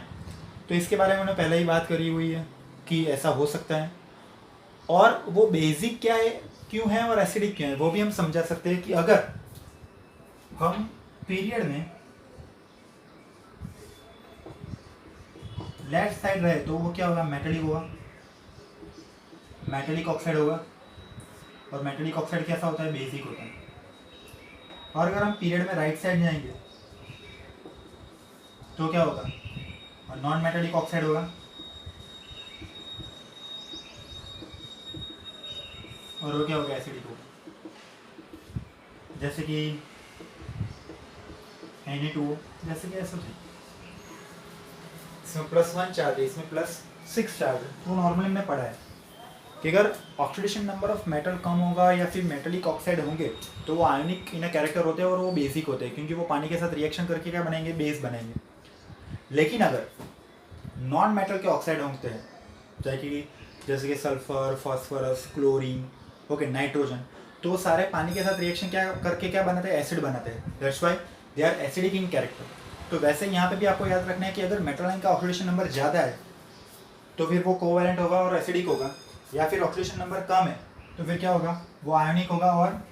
तो इसके बारे में हमने पहले ही बात करी हुई है कि ऐसा हो सकता है, और वो बेसिक क्या है, क्यों है, और एसिडिक क्यों है, वो भी हम समझा सकते हैं कि अगर हम पीरियड में लेफ्ट साइड रहे तो वो क्या होगा, मेटलिक होगा, मेटलिक ऑक्साइड होगा, और मेटलिक ऑक्साइड कैसा होता है, बेसिक होता है। और अगर हम पीरियड में राइट साइड जाएंगे तो क्या होगा, नॉन मेटलिक ऑक्साइड होगा, और वो क्या होगा, एसिडिक होगा। जैसे कि Na2, जैसे कि ऐसा, इसमें +1 चार्ज है, इसमें +6 चार्ज है। तो नॉर्मली हमने पढ़ा है कि अगर ऑक्सीडेशन नंबर ऑफ मेटल कम होगा या फिर मेटलिक ऑक्साइड होंगे तो वो आयोनिक इन कैरेक्टर होते हैं और वो बेसिक होते हैं, क्योंकि वो पानी के साथ रिएक्शन करके क्या बनेंगे, बेस बनेंगे। लेकिन अगर नॉन मेटल के ऑक्साइड होते हैं, जैसे कि sulphur, phosphorus, chlorine, okay, nitrogen, तो सारे पानी के साथ रिएक्शन क्या करके क्या बनाते हैं, एसिड बनाते हैं, that's why they are acidic in character. तो वैसे यहाँ पे भी आपको याद रखना है कि अगर मेटल आयन का ऑक्सीडेशन नंबर ज़्यादा है तो फिर वो कोवैलेंट होगा और एसिडिक होगा, या फिर ऑक्सीडेशन नंबर कम है तो फिर क्या होगा, वो आयोनिक होगा और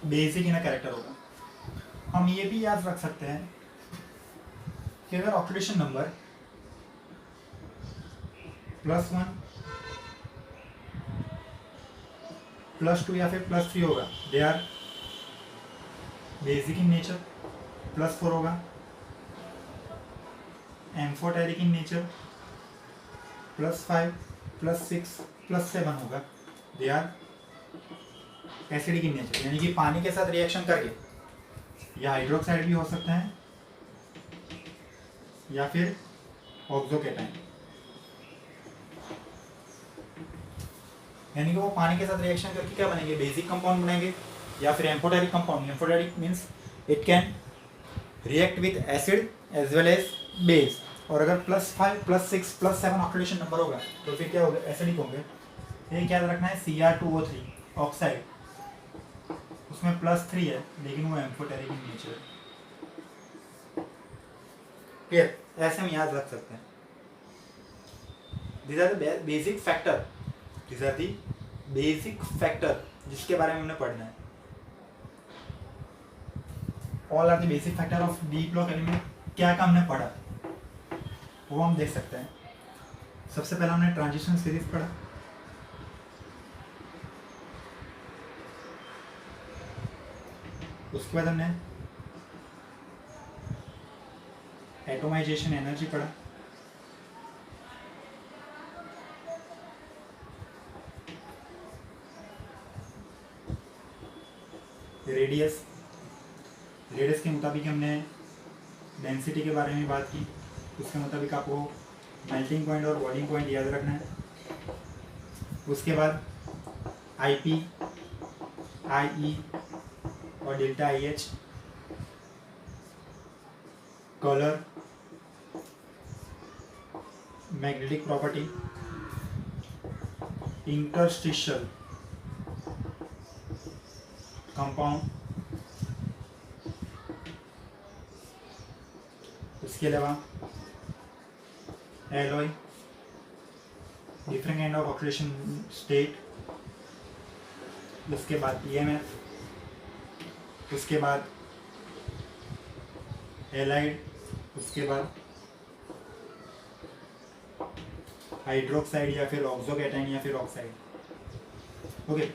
बेसिक इन कैरेक्टर होगा। हम ये भी याद रख सकते हैं कि अगर ऑक्सीडेशन नंबर +1 +2 या फिर +3 होगा, they are basic in nature. +4 होगा एम्फोटेरिक इन नेचर। +5 +6 +7 होगा, they are acidic in nature. यानी कि पानी के साथ रिएक्शन करके या हाइड्रोक्साइड भी हो सकता है या फिर ऑक्सोकेटाइन, यानी कि वो पानी के साथ रिएक्शन करके क्या बनेंगे, बेसिक कंपाउंड बनेंगे या फिर amphoteric compound. Amphoteric means it can react with acid as well as base. और अगर +5 +6 +7 ऑक्सीडेशन नंबर होगा तो फिर क्या होगा, एसिडिक होंगे। ये याद रखना है Cr2O3 ऑक्साइड, उसमें +3 है लेकिन वो एम्फोटेरिक इन नेचर है। क्लियर, ऐसे हम याद रख सकते हैं। These are the basic factor, these are the basic factor जिसके बारे में हमने पढ़ना है। All are the basic factor of D block element। क्या क्या हमने पढ़ा वो हम देख सकते हैं। सबसे पहला हमने ट्रांजिशन सीरीज पढ़ा, उसके बाद हमने एटोमाइजेशन एनर्जी पढ़ा, रेडियस के मुताबिक हमने डेंसिटी के बारे में बात की, उसके मुताबिक आपको मेल्टिंग पॉइंट और बॉइलिंग पॉइंट याद रखना है। उसके बाद IP, IE और ΔIH, colour, magnetic property, interstitial compound, उसके अलावा alloy, different kind of oxidation state, उसके बाद EMF, उसके बाद एलाइड, उसके बाद हाइड्रोक्साइड या फिर ऑक्सोकेटाइन या फिर ऑक्साइड। ओके,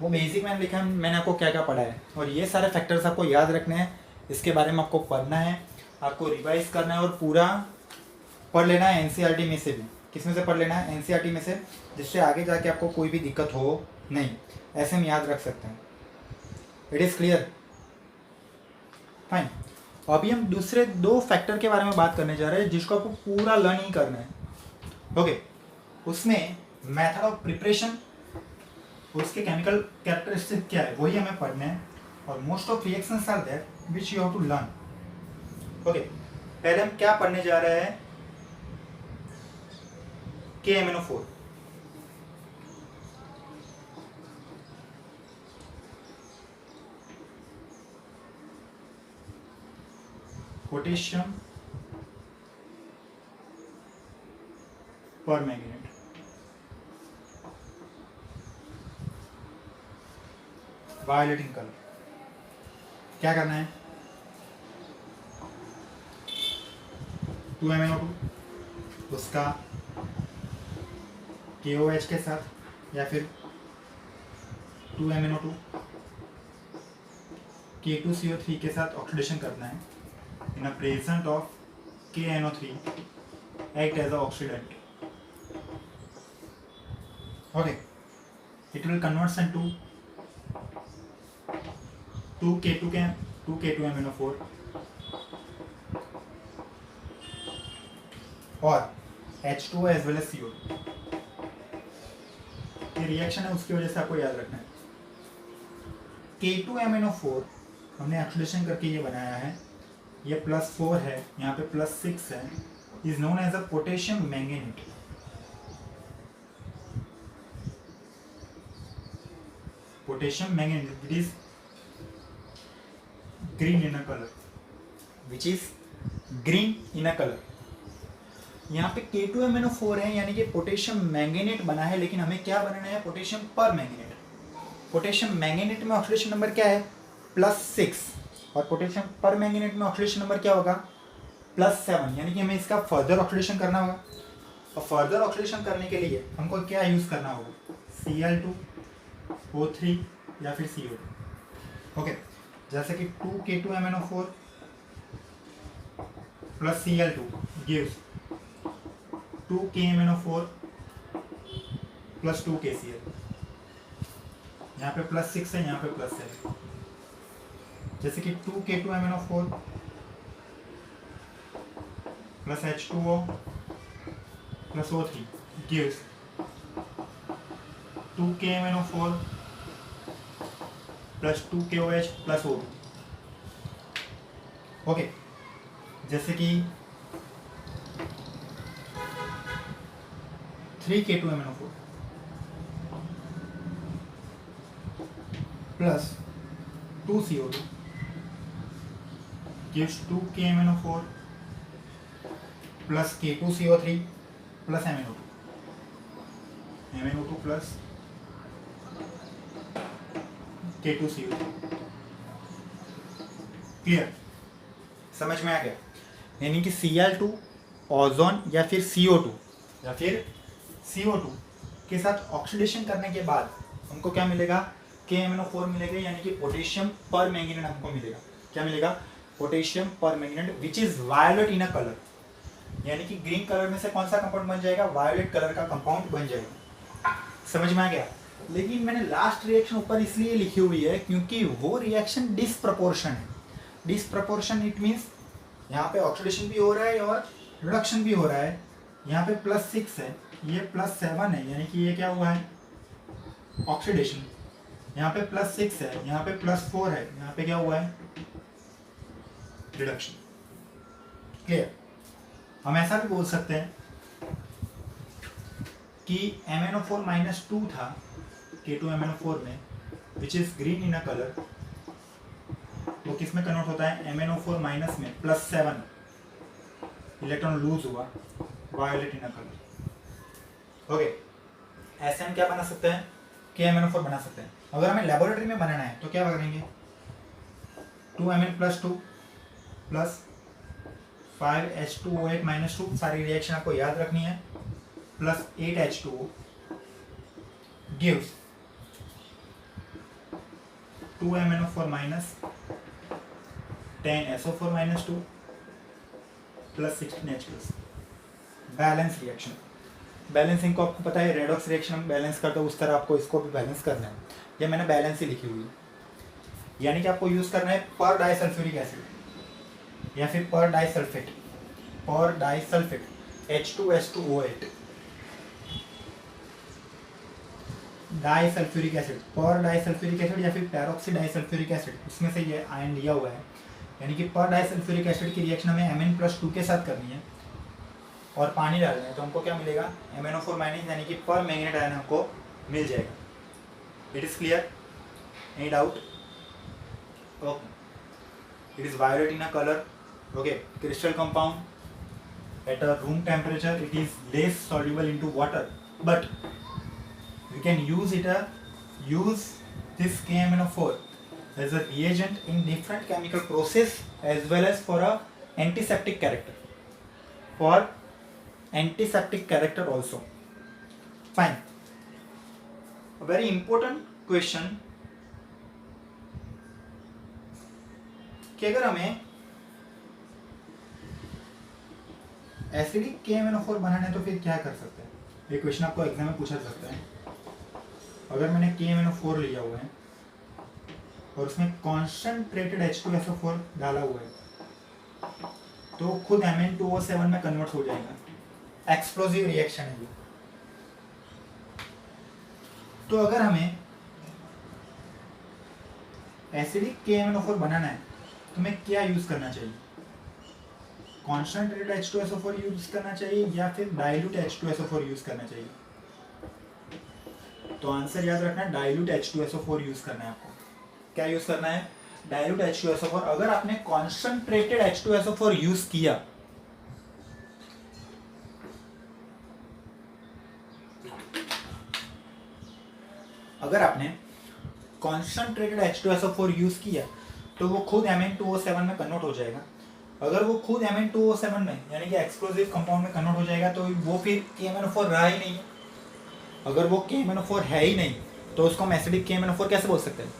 वो बेसिक मैंने लिखा, मैंने आपको क्या क्या पढ़ा है और ये सारे फैक्टर्स आपको याद रखने हैं। इसके बारे में आपको पढ़ना है, आपको रिवाइज करना है और पूरा पढ़ लेना है NCERT में से भी। किस में से पढ़ लेना है, NCERT में से, जिससे आगे जाके आपको कोई भी दिक्कत हो नहीं। ऐसे हम याद रख सकते हैं। It is clear, fine. अभी हम दूसरे 2 फैक्टर के बारे में बात करने जा रहे हैं जिसको आपको पूरा लर्न ही करना है। ओके, उसमें मेथड ऑफ प्रिपरेशन, उसके केमिकल कैरेक्टरिस्टिक क्या है वही हमें पढ़ना है। और most of reactions are that which you have to learn. Okay, पहले हम क्या पढ़ने जा रहे हैं, KMnO4। Potassium permanganate. Violet in colour. क्या करना है, 2MnO2 उसका KOH के साथ या फिर 2MnO2 K2CO3 के साथ ऑक्सीडेशन करना है। In a present of KNO3 act as a oxidant. Okay, it will converts into 2K2MnO4 और H2O as well as CO। ये रिएक्शन है, उसकी वजह से आपको याद रखना है। K2MnO4 हमने ऑक्सीडेशन करके ये बनाया है, ये +4 है, यहाँ पे +6 है, is known as a potassium manganate. Potassium manganese which is green in a colour, which is green in a colour. यहाँ पे K2MnO4 है, यानी कि पोटेशियम मैंगनेट बना है, लेकिन हमें क्या बनाना है, पोटेशियम पर मैंगनेट। पोटेशियम मैंगनेट में ऑक्सीडेशन नंबर क्या है, +6, और पोटेशियम पर मैंगनेट में ऑक्सीडेशन नंबर क्या होगा, +7, यानी कि हमें इसका फर्दर ऑक्सीडेशन करना होगा। और फर्दर ऑक्सीडेशन करने के लिए हमको क्या यूज़ करना होगा, Cl2O3 या फिर CO2। ओके, जैसे कि 2K2MnO4 plus Cl2 gives 2KMnO4 plus 2KCl। यहाँ पे +6 है, यहाँ पे +7। जैसे कि 2K2MnO4 plus H2O plus O3 gives 2KMnO4 plus 2KOH plus O2। Okay, जैसे कि 3K2MnO4 plus 2CO2 gives 2KMnO4 plus K2CO3 plus MnO2 plus K2CO3। Clear, समझ में आ गया? यानी कि Cl2 ओजोन या फिर CO2 के साथ ऑक्सीडेशन करने के बाद हमको क्या मिलेगा, KMnO4 मिलेगा, यानी कि पोटेशियम पर मैंगनेट हमको मिलेगा। क्या मिलेगा, potassium permanganate which is violet in a colour, यानी कि ग्रीन कलर में से कौन सा कंपाउंड बन जाएगा, वायलेट कलर का कंपाउंड बन जाएगा। समझ में आ गया? लेकिन मैंने लास्ट रिएक्शन ऊपर इसलिए लिखी हुई है क्योंकि वो रिएक्शन डिसप्रपोर्शन है। डिसप्रपोर्शन इट मीन्स यहाँ पे ऑक्सीडेशन भी हो रहा है और रिडक्शन भी हो रहा है। यहाँ पे +6 है, ये +7 है, यानी कि ये क्या हुआ है, ऑक्सीडेशन। यहाँ पे +6 है, यहाँ पे +4 है, यहाँ पे क्या हुआ है, रिडक्शन। क्लियर? हम ऐसा भी बोल सकते हैं कि MnO4 -2 था K2MnO4 में, विच is green in a colour, वो किस में कन्वर्ट होता है, MnO4 माइनस में +7 इलेक्ट्रॉन लूज हुआ, violet in a colour. Okay, ऐसे हम क्या बना सकते हैं, KMnO4 बना सकते हैं। अगर हमें लेबोरेटरी में बनाना है तो क्या करेंगे, 2Mn+2 प्लस 5H2O8 -2, सारी रिएक्शन आपको याद रखनी है, plus 8H2O gives 2MnO4 10SO4 -2 plus 16H+। Balance reaction, balancing को आपको पता है, रेडॉक्स रिएक्शन हम बैलेंस करते हैं, उस तरह आपको इसको भी बैलेंस करना है। ये मैंने बैलेंस ही लिखी हुई है, यानी कि आपको यूज़ करना है पर डाइसल्फ्यूरिक एसिड या फिर पर डाइसल्फेट H2SO8 डाइसल्फ्यूरिक एसिड, पर डाइसल्फ्यूरिक एसिड या फिर पैरोक्सी डाइसल्फ्यूरिक एसिड, उसमें से ये आयन लिया हुआ है। यानी कि पर डाइसल्फ्यूरिक एसिड की रिएक्शन हमें Mn+2 के साथ करनी है और पानी डालना है, तो हमको क्या मिलेगा, MnO4-, यानी कि पर मैंगनेट आयन हमको मिल जाएगा। It is clear? Any doubt? Okay, it is violet in a colour. Okay, crystal compound at a room temperature it is less soluble into water, but we can use this KMnO4 as a reagent in different chemical process as well as for a antiseptic character also. Fine. A very important question कि अगर हमें एसिडिक KMnO4 बनाना है तो फिर क्या कर सकते हैं। ये क्वेश्चन आपको एग्जाम में पूछा जा सकता है। अगर मैंने KMnO4 लिया हुआ है और उसमें कॉन्सेंट्रेटेड H2SO4 डाला हुआ है तो खुद Mn2O7 में कन्वर्ट हो जाएगा। एक्सप्लोसिव रिएक्शन है ये। तो अगर हमें एसिडिक KMnO4 बनाना है तो हमें क्या यूज करना चाहिए, कॉन्सेंट्रेटेड H2SO4 यूज करना चाहिए या फिर डाइल्यूट H2SO4 यूज करना चाहिए। तो आंसर याद रखना है, डाइल्यूट H2SO4 यूज करना है आपको। क्या यूज करना है? Dilute H2SO4। अगर आपने कॉन्सेंट्रेटेड H2SO4 यूज किया, अगर आपने कॉन्सेंट्रेटेड H2SO4 यूज किया तो वो खुद Mn2O7 में कन्वर्ट हो जाएगा। अगर वो खुद Mn2O7 में यानी कि एक्सप्लोसिव कंपाउंड में कन्वर्ट हो जाएगा तो वो फिर KMnO4 रहा ही नहीं है। अगर वो KMnO4 है ही नहीं तो उसको हम एसिडिक KMnO4 कैसे बोल सकते हैं?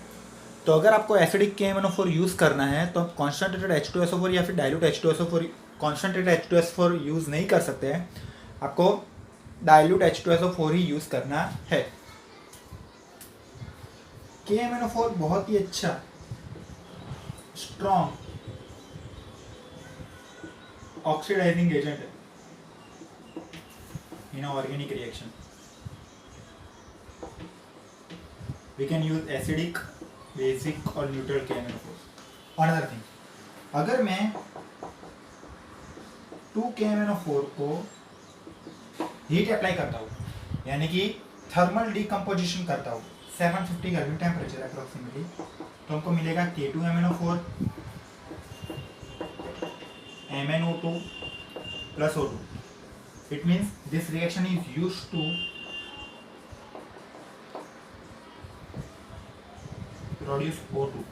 तो अगर आपको एसिडिक KMnO4 यूज करना है तो आप कॉन्सेंट्रेटेड H2SO4 या फिर dilute H2SO4, concentrated H2SO4 use नहीं कर सकते हैं, आपको डाइल्यूट H2SO4 ही यूज करना है। KMnO4 बहुत ही अच्छा स्ट्रॉन्ग ऑक्सीडाइजिंग एजेंट है in organic reaction. We can use acidic, basic और न्यूट्रल KMnO4। अनदर थिंग, अगर मैं 2 KMnO4 को हीट अप्लाई करता हूँ यानी कि थर्मल डिकम्पोजिशन करता हूँ 750 केल्विन टेम्परेचर अप्रोक्सीमेटली, तो हमको मिलेगा K2MnO4 MnO2 plus O2. It means this reaction is used to produce O2।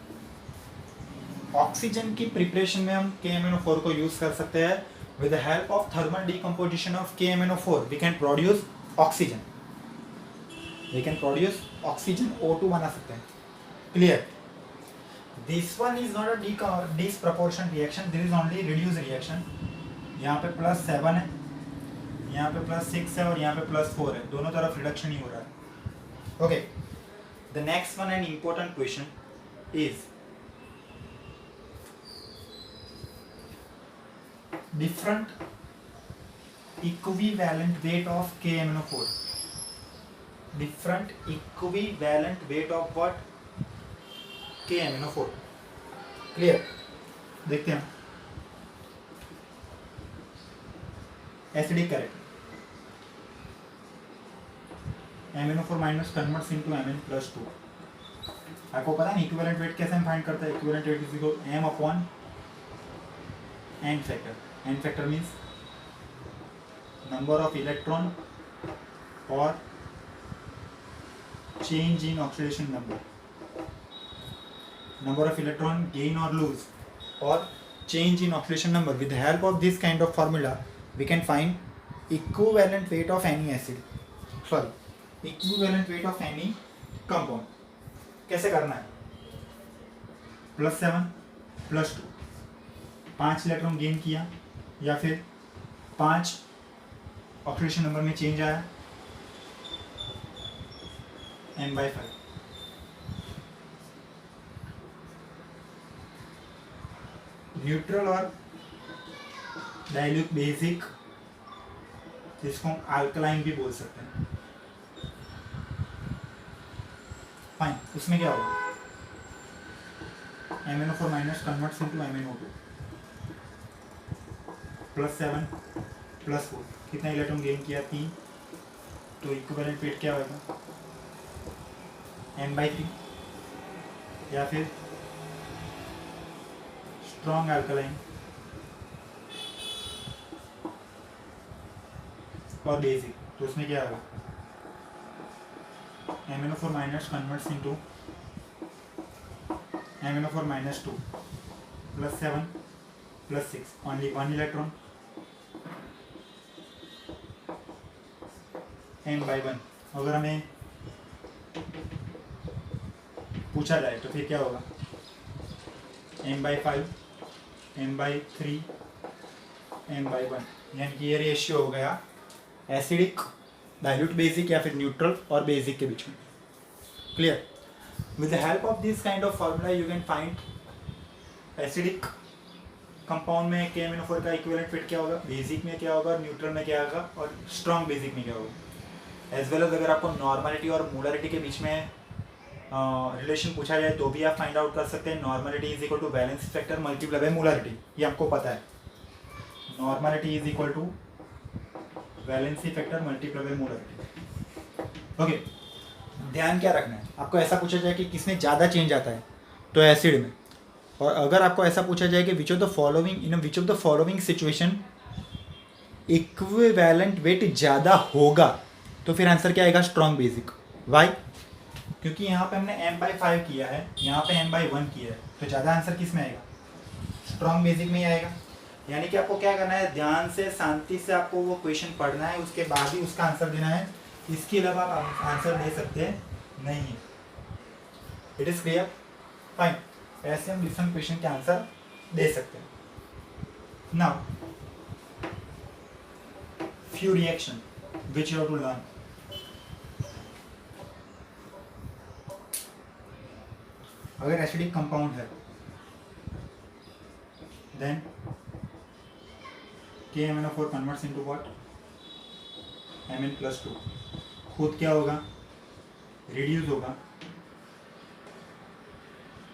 Oxygen की प्रिपरेशन में हम KMnO4 को यूज कर सकते हैं। With the help of thermal decomposition of KMnO4 we can produce oxygen, we can produce oxygen O2 बना सकते हैं। Clear? This one is not a disproportion reaction, this is only reduce reaction. यहाँ पे +7 है, यहाँ पे +6 है और यहाँ पे +4 है, दोनों तरफ रिडक्शन ही हो रहा है। Okay, the next one and important question is different equivalent weight of KMnO4। Different equivalent weight of what? KMnO4। Clear? देखते हैं acidic character MnO4 minus converts into Mn+2। आपको पता है इक्विवेलेंट वेट कैसे हम फाइंड करते हैं? Equivalent weight is equal M upon N factor. N factor means number of electron और change in oxidation number, number of electron gain or lose or change in oxidation number. With the help of this kind of formula we can find equivalent weight of any acid, sorry, equivalent weight of any compound. कैसे करना है? +7 +2, 5 इलेक्ट्रॉन गेन किया या फिर 5 ऑक्सीडेशन नंबर में चेंज आया N/5। न्यूट्रल और डाइल्यूट बेसिक, जिसको हम अल्कलाइन भी बोल सकते हैं। फाइन, उसमें क्या होगा? MnO4 minus converts into MnO2 +7 +4, कितना इलेक्ट्रॉन गेन किया? 3। तो इक्विवेलेंट वेट क्या होगा? N/3 या फिर स्ट्रॉन्ग अल्कलाइन और बेसिक, तो उसमें क्या होगा? MnO4 minus converts into MnO4 minus 2 +7 +6, only 1 electron M/1। अगर हमें पूछा जाए तो फिर क्या होगा? M/5 M/3 M/1, यानी कि ये रेशियो हो गया एसिडिक, डाइल्यूट बेसिक या फिर न्यूट्रल और बेसिक के बीच में। Clear? With the help of this kind of formula you can find acidic compound में KMnO4 का इक्विवेलेंट वेट क्या होगा, बेसिक में क्या होगा, न्यूट्रल में क्या होगा और स्ट्रॉन्ग बेसिक में क्या होगा। एज वेल एज अगर आपको नॉर्मलिटी और मोलरिटी के बीच में रिलेशन पूछा जाए तो भी आप फाइंड आउट कर सकते हैं। Normality is equal to valency factor multiply by molarity, ये आपको पता है। Normality is equal to valency factor multiply by molarity. Okay, ध्यान क्या रखना है, आपको ऐसा पूछा जाए कि किसमें ज़्यादा चेंज आता है तो एसिड में, और अगर आपको ऐसा पूछा जाए कि विच of the following in which of the following situation equivalent weight ज़्यादा होगा, तो फिर आंसर क्या आएगा, स्ट्रॉन्ग बेसिक। वाई? क्योंकि यहाँ पे हमने m/5 किया है, यहाँ पे m/1 किया है, तो ज़्यादा आंसर किस में आएगा, स्ट्रॉन्ग बेसिक में ही आएगा। यानी कि आपको क्या करना है, ध्यान से शांति से आपको वो क्वेश्चन पढ़ना है, उसके बाद ही उसका आंसर देना है, इसके अलावा आप आंसर दे सकते नहीं है। It is clear? फाइन। ऐसे हम डिफरेंट क्वेश्चन के आंसर दे सकते हैं। Now few reaction which you have to learn. अगर एसिडिक कंपाउंड है then KMnO4 converts into what, Mn+2, खुद क्या होगा, रिड्यूस होगा,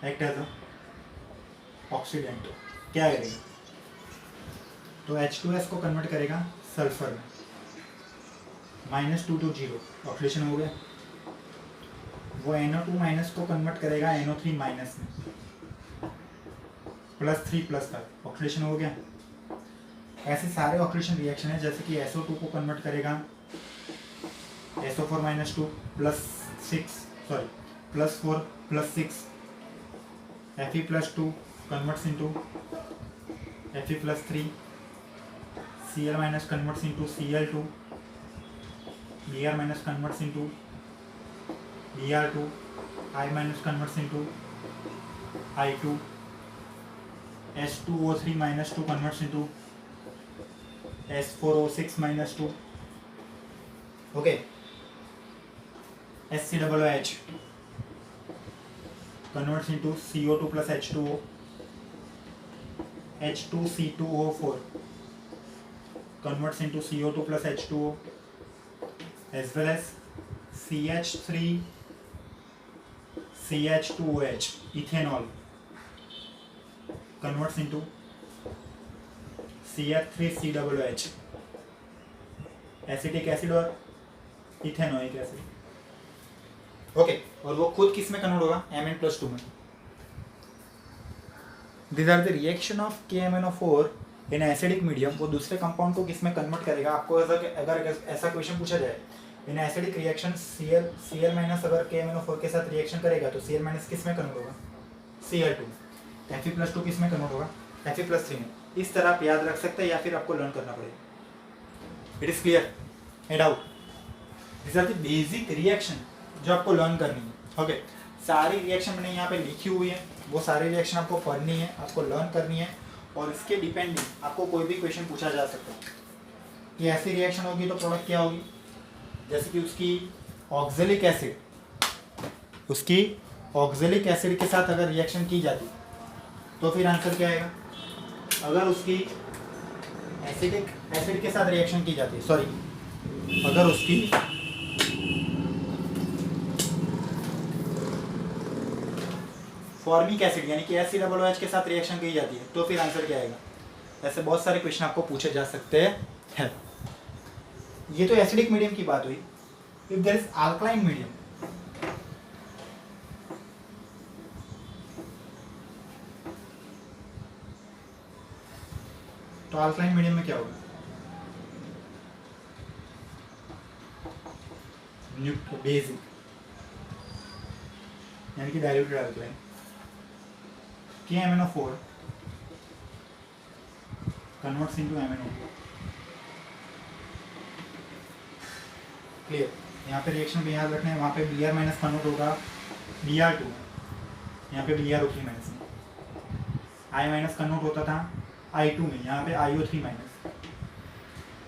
एक्ट एज ऑक्सीडेंट, क्या करेगा, तो H2S को कन्वर्ट करेगा सल्फर में, -2 to 0 ऑक्सीडेशन हो गया, वो NO2- को कन्वर्ट करेगा NO3- में, +3+5 ऑक्सीडेशन हो गया। ऐसे सारे ऑक्सीडेशन रिएक्शन है, जैसे कि SO2 को कन्वर्ट करेगा SO4-2 +4+6, Fe+2 converts into Fe+3, Cl- converts into Cl2, Br- converts into Br2, I- converts into I2, S2O3-2 converts into S4O6-2, okay, SCOOH converts into CO2 plus H2O, H2C2O4 converts into CO2 plus H2O, as well as CH3CH2OH ethanol converts into CH3COOH, acetic acid और इथेनोइक एसिड, ओके, और वो खुद किस में कन्वर्ट होगा, Mn+2 में। This are the reaction of KMnO4 in acidic medium, वो दूसरे कंपाउंड को किस में कन्वर्ट करेगा। आपको अगर ऐसा क्वेश्चन पूछा जाए, इन एसिडिक रिएक्शन Cl- अगर KMnO4 के साथ रिएक्शन करेगा तो Cl- किस में कन्वर्ट होगा, Cl2, Fe+2 किस में कन्वर्ट होगा, Fe+3 में। इस तरह आप याद रख सकते हैं या फिर आपको लर्न करना पड़ेगा। It is clear? No doubt? This are the basic reaction जो आपको लर्न करनी है, ओके। सारी रिएक्शन मैंने यहाँ पे लिखी हुई है, वो सारी रिएक्शन आपको पढ़नी है, आपको लर्न करनी है, और इसके डिपेंडिंग आपको कोई भी क्वेश्चन पूछा जा सकता है कि ऐसी रिएक्शन होगी तो प्रोडक्ट क्या होगी, जैसे कि उसकी ऑक्जेलिक एसिड के साथ अगर रिएक्शन की जाती तो फिर आंसर क्या आएगा। अगर उसकी एसिडिक एसिड के साथ रिएक्शन की जाती है, सॉरी, अगर उसकी फॉर्मिक एसिड यानी कि HCOOH के साथ रिएक्शन की जाती है तो फिर आंसर क्या आएगा। ऐसे बहुत सारे क्वेश्चन आपको पूछे जा सकते हैं। ये तो एसिडिक मीडियम की बात हुई। If there is alkaline medium, तो अल्कलाइन मीडियम में क्या होगा, बेसिक यानी कि diluted alkaline, KMnO4 converts into MnO4, clear. यहाँ पे रिएक्शन भी याद रखना है, वहाँ पे Br- कन्वर्ट होगा Br2, यहाँ पे BrO3- में, I- कन्वर्ट होता था I2 में, यहाँ पे IO3-,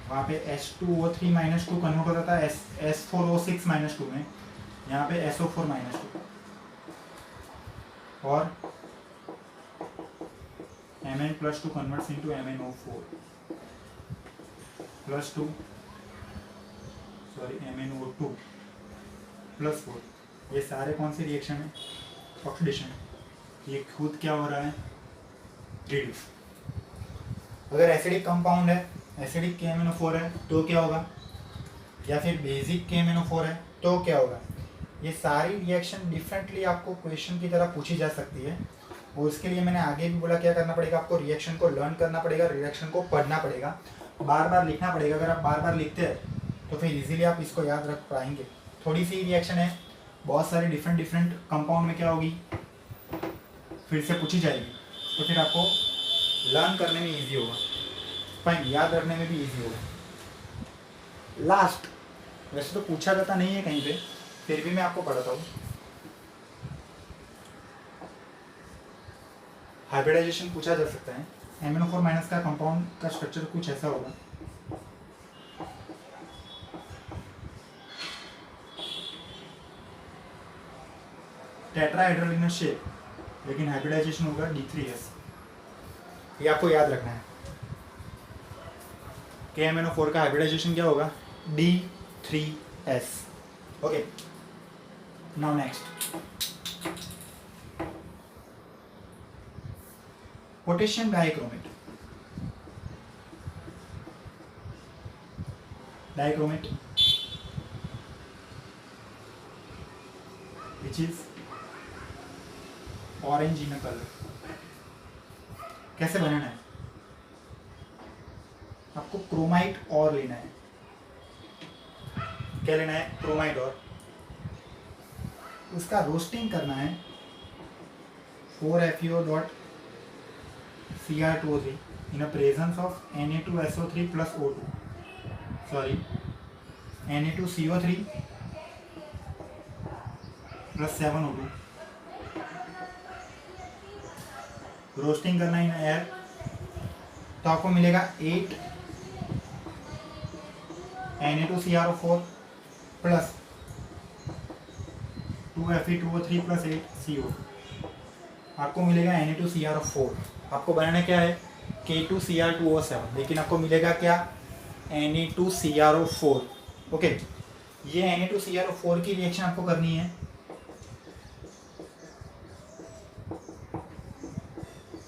वहाँ पे H2O3-2 कन्वर्ट होता था S4O6-2 में, यहाँ पे SO4-2, और Mn+2 converts into MnO4 +2, sorry MnO2 +4। ये सारे कौन सी रिएक्शन है, ऑक्सीडेशन। ये खुद क्या हो रहा है, रिड्यूस। अगर एसिडिक कंपाउंड है, एसिडिक KMnO4 है तो क्या होगा, या फिर बेसिक KMnO4 है तो क्या होगा, ये सारी रिएक्शन डिफरेंटली आपको क्वेश्चन की तरह पूछी जा सकती है, और उसके लिए मैंने आगे भी बोला क्या करना पड़ेगा, आपको रिएक्शन को लर्न करना पड़ेगा, रिएक्शन को पढ़ना पड़ेगा, बार बार लिखना पड़ेगा। अगर आप बार बार लिखते हैं तो फिर इजीली आप इसको याद रख पाएंगे। थोड़ी सी रिएक्शन है, बहुत सारी डिफरेंट कंपाउंड में क्या होगी, फिर से पूछी जाएगी, तो फिर आपको लर्न करने में ईजी होगा, फाइन, याद रखने में भी ईजी होगा। लास्ट, वैसे तो पूछा जाता नहीं है कहीं पे, फिर भी मैं आपको पढ़ाता हूँ। हाइब्रिडाइजेशन पूछा जा सकता है। MnO4- का कंपाउंड का स्ट्रक्चर कुछ ऐसा होगा, टेट्राहाइड्रोलिनस शेप, लेकिन हाइब्रिडाइजेशन होगा D3S। ये आपको याद रखना है। KMnO4 का हाइब्रिडाइजेशन क्या होगा, D3S। Okay, now next, potassium dichromate. Dichromate which is orange in colour. कैसे बनाना है, आपको क्रोमाइट और लेना है। क्या लेना है, क्रोमाइट और, उसका रोस्टिंग करना है 4FeO.Cr2O3 in a presence of Na2SO3 plus O2, sorry, Na2CO3 plus 7O2। Roasting करना इन एयर, तो आपको मिलेगा 8 Na2CrO4 plus 2Fe2O3 plus 8 CO। आपको मिलेगा Na2CrO4। आपको बनाना क्या है, K2Cr2O7, लेकिन आपको मिलेगा क्या, Na2CrO4। ओके, ये Na2CrO4 की रिएक्शन आपको करनी है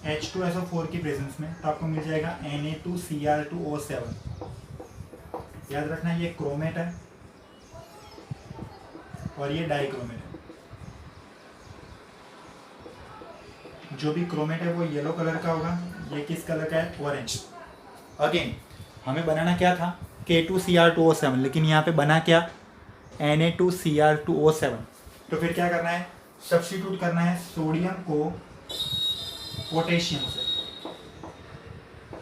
H2SO4 की प्रेजेंस में, तो आपको मिल जाएगा Na2Cr2O7। याद रखना ये क्रोमेट है और ये डाइक्रोमेट है। जो भी क्रोमेट है वो येलो कलर का होगा, ये किस कलर का है, ऑरेंज। अगेन हमें बनाना क्या था, K2Cr2O7, लेकिन यहाँ पे बना क्या, Na2Cr2O7। तो फिर क्या करना है, सब्स्टिट्यूट करना है सोडियम को पोटेशियम से,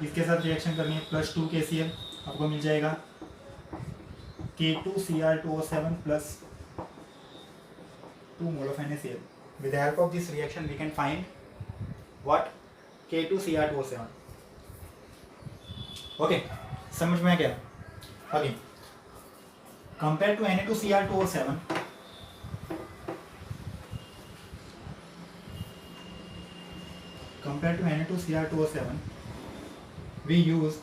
इसके साथ रिएक्शन करनी है, प्लस 2 KCl, आपको मिल जाएगा K2Cr2O7 plus 2 mole of NaCl। With the help of this reaction we can find what, K2Cr2O7। Okay, समझ में आ गया। Again compare to Na2Cr2O7, compared to Na2Cr2O7 we use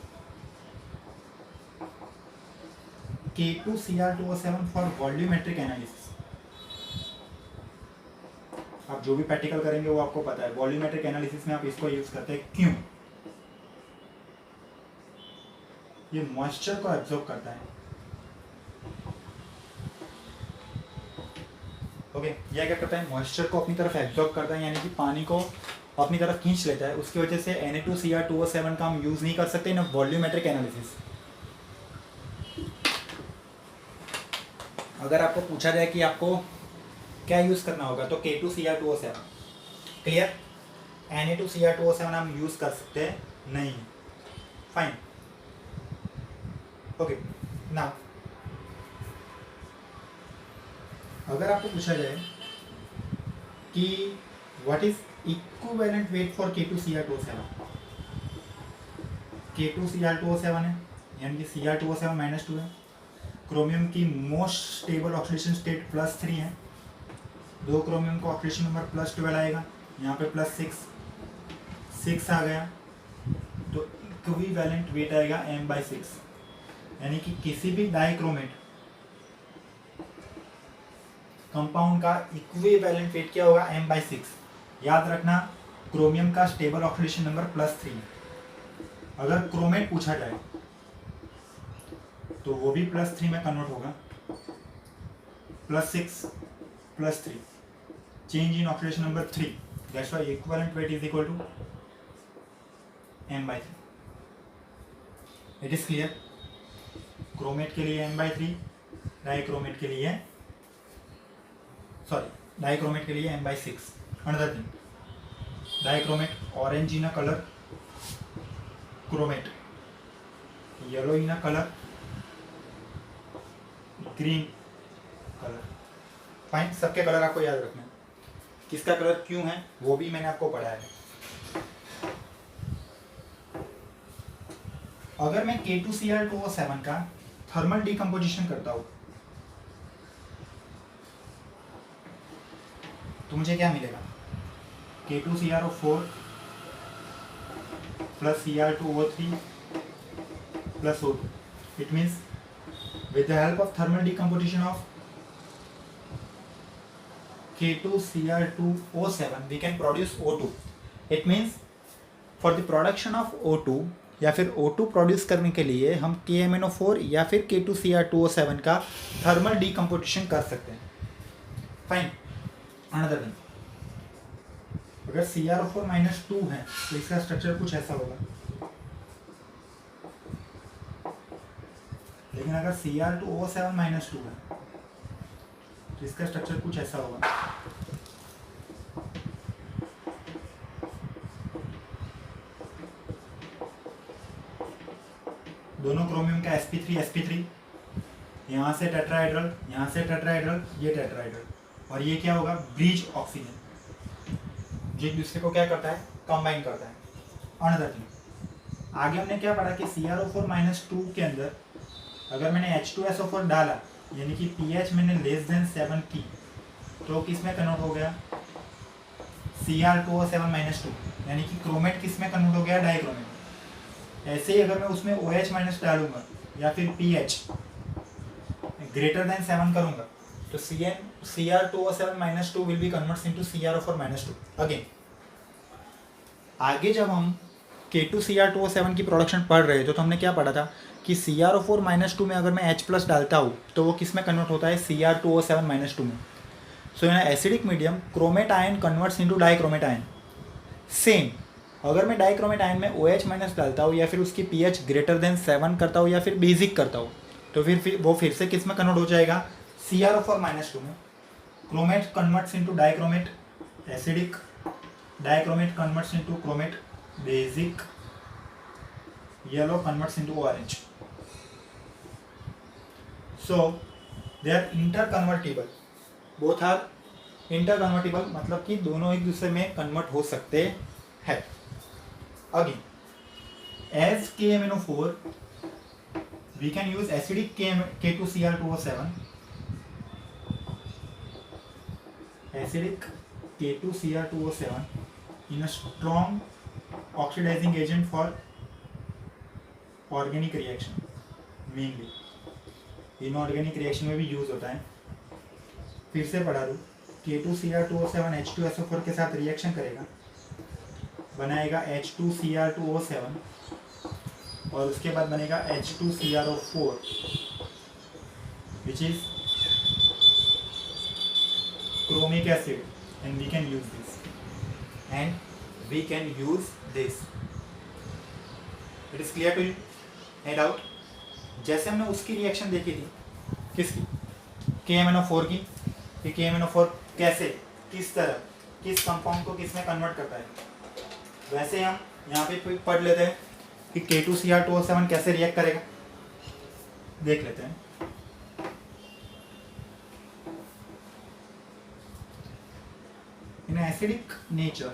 K2Cr2O7 for volumetric analysis। आप जो भी प्रैक्टिकल करेंगे वो आपको पता है, वॉल्यूमेट्रिक एनालिसिस में आप इसको यूज करते हैं। क्यों, ये मॉइस्चर को एब्जॉर्ब करता है। ओके, यह क्या करता है, मॉइस्चर को अपनी तरफ एब्जॉर्ब करता है, यानी कि पानी को अपनी तरफ खींच लेता है। उसकी वजह से Na2Cr2O7 का हम यूज नहीं कर सकते इन वॉल्यूमेट्रिक एनालिसिस। अगर आपको पूछा जाए कि आपको क्या यूज करना होगा, तो K2Cr2O7। क्लियर, Na2Cr2O7 हम यूज कर सकते हैं नहीं, फाइन। ओके, नाउ अगर आपको पूछा जाए कि what is equivalent weight for K2Cr2O7, K2Cr2O7 है, यानी कि Cr2O7 -2 है। क्रोमियम की मोस्ट स्टेबल ऑक्सीडेशन स्टेट +3 है, 2 क्रोमियम का ऑक्सीडेशन नंबर +12 आएगा, यहाँ पे +6 आ गया, तो इक्विवेलेंट वेट आएगा m/6। यानी कि किसी भी डाइक्रोमेट कंपाउंड का इक्विवेलेंट वेट क्या होगा, m/6। याद रखना, क्रोमियम का स्टेबल ऑक्सीडेशन नंबर +3 है। अगर क्रोमेट पूछा जाए तो वो भी +3 में कन्वर्ट होगा, +6 plus 3. Change in oxidation number 3. That's why equivalent weight is equal to m by 3. It is clear? Chromate के लिए m by 3, डाइक्रोमेट के लिए डाइक्रोमेट के लिए m by 6. Another thing, dichromate orange in a color, chromate yellow in a colour, green colour. Fine, सबके कलर आपको याद रखना है. किसका कलर क्यों है वो भी मैंने आपको पढ़ाया है. अगर मैं K2Cr2O7 का थर्मल डिकम्पोजिशन करता हूं तो मुझे क्या मिलेगा? K2CrO4 plus Cr2O3 plus O2. It means with the help of thermal decomposition of K2Cr2O7 we can produce O2. It means for the production of O2 या फिर O2 प्रोड्यूस करने के लिए हम KMnO4 या फिर K2Cr2O7 का थर्मल डिकम्पोजिशन कर सकते हैं. फाइन. अनदर थिंग, अगर CrO4-2 है तो इसका स्ट्रक्चर कुछ ऐसा होगा, लेकिन अगर Cr2O7-2 है तो इसका स्ट्रक्चर कुछ ऐसा होगा. दोनों क्रोमियम का sp3 यहाँ से टेट्राहेड्रल, यहाँ से टेट्राहेड्रल, ये टेट्राहेड्रल, और ये क्या होगा? ब्रिज ऑक्सीजन, जो एक दूसरे को क्या करता है? कंबाइन करता है. अनदर थिंग, आगे हमने क्या पढ़ा कि CrO4-2 के अंदर अगर मैंने H2SO4 डाला यानी कि pH मैंने <7 की तो किस में कन्वर्ट हो गया? Cr2O7-2, यानी कि क्रोमेट किस में कन्वर्ट हो गया? डाइक्रोमेट. ऐसे ही अगर मैं उसमें OH- डालूंगा या फिर pH <7 करूंगा तो Cr2O7-2 will be converts into CrO4-2. Again आगे जब हम K2Cr2O7 की प्रोडक्शन पढ़ रहे थे तो हमने क्या पढ़ा था कि CrO4-2 में अगर मैं H+ डालता हूँ तो वो किस में कन्वर्ट होता है? Cr2O7-2 में. So in acidic medium chromate ion converts into dichromate ion. Same अगर मैं डाइक्रोमेट आयन में OH- डालता हूँ या फिर उसकी pH <7 करता हूँ या फिर बेसिक करता हूँ तो फिर वो फिर से किस में कन्वर्ट हो जाएगा? CrO4-2 में. Chromate converts into dichromate acidic, dichromate converts into chromate basic, yellow converts into orange. So they are interconvertible. Both are interconvertible मतलब कि दोनों एक दूसरे में कन्वर्ट हो सकते हैं. Again, as KMnO4, we can use acidic K2Cr2O7. Acidic K2Cr2O7 in a strong oxidizing agent for organic reaction. Mainly, inorganic reaction में भी यूज होता है. फिर से पढ़ा दूँ, K2Cr2O7 H2SO4 के साथ रिएक्शन करेगा, बनाएगा H2Cr2O7 और उसके बाद बनेगा H2CrO4 which is chromic acid and we can use this. It is clear to you? No doubt? जैसे हमने उसकी रिएक्शन देखी थी, किसकी? KMnO4 की, कि KMnO4 कैसे, किस तरह, किस कंपाउंड को किस में कन्वर्ट करता है. वैसे हम यहाँ पे पढ़ लेते हैं कि K2Cr2O7 कैसे रिएक्ट करेगा. देख लेते हैं. इन एसिडिक नेचर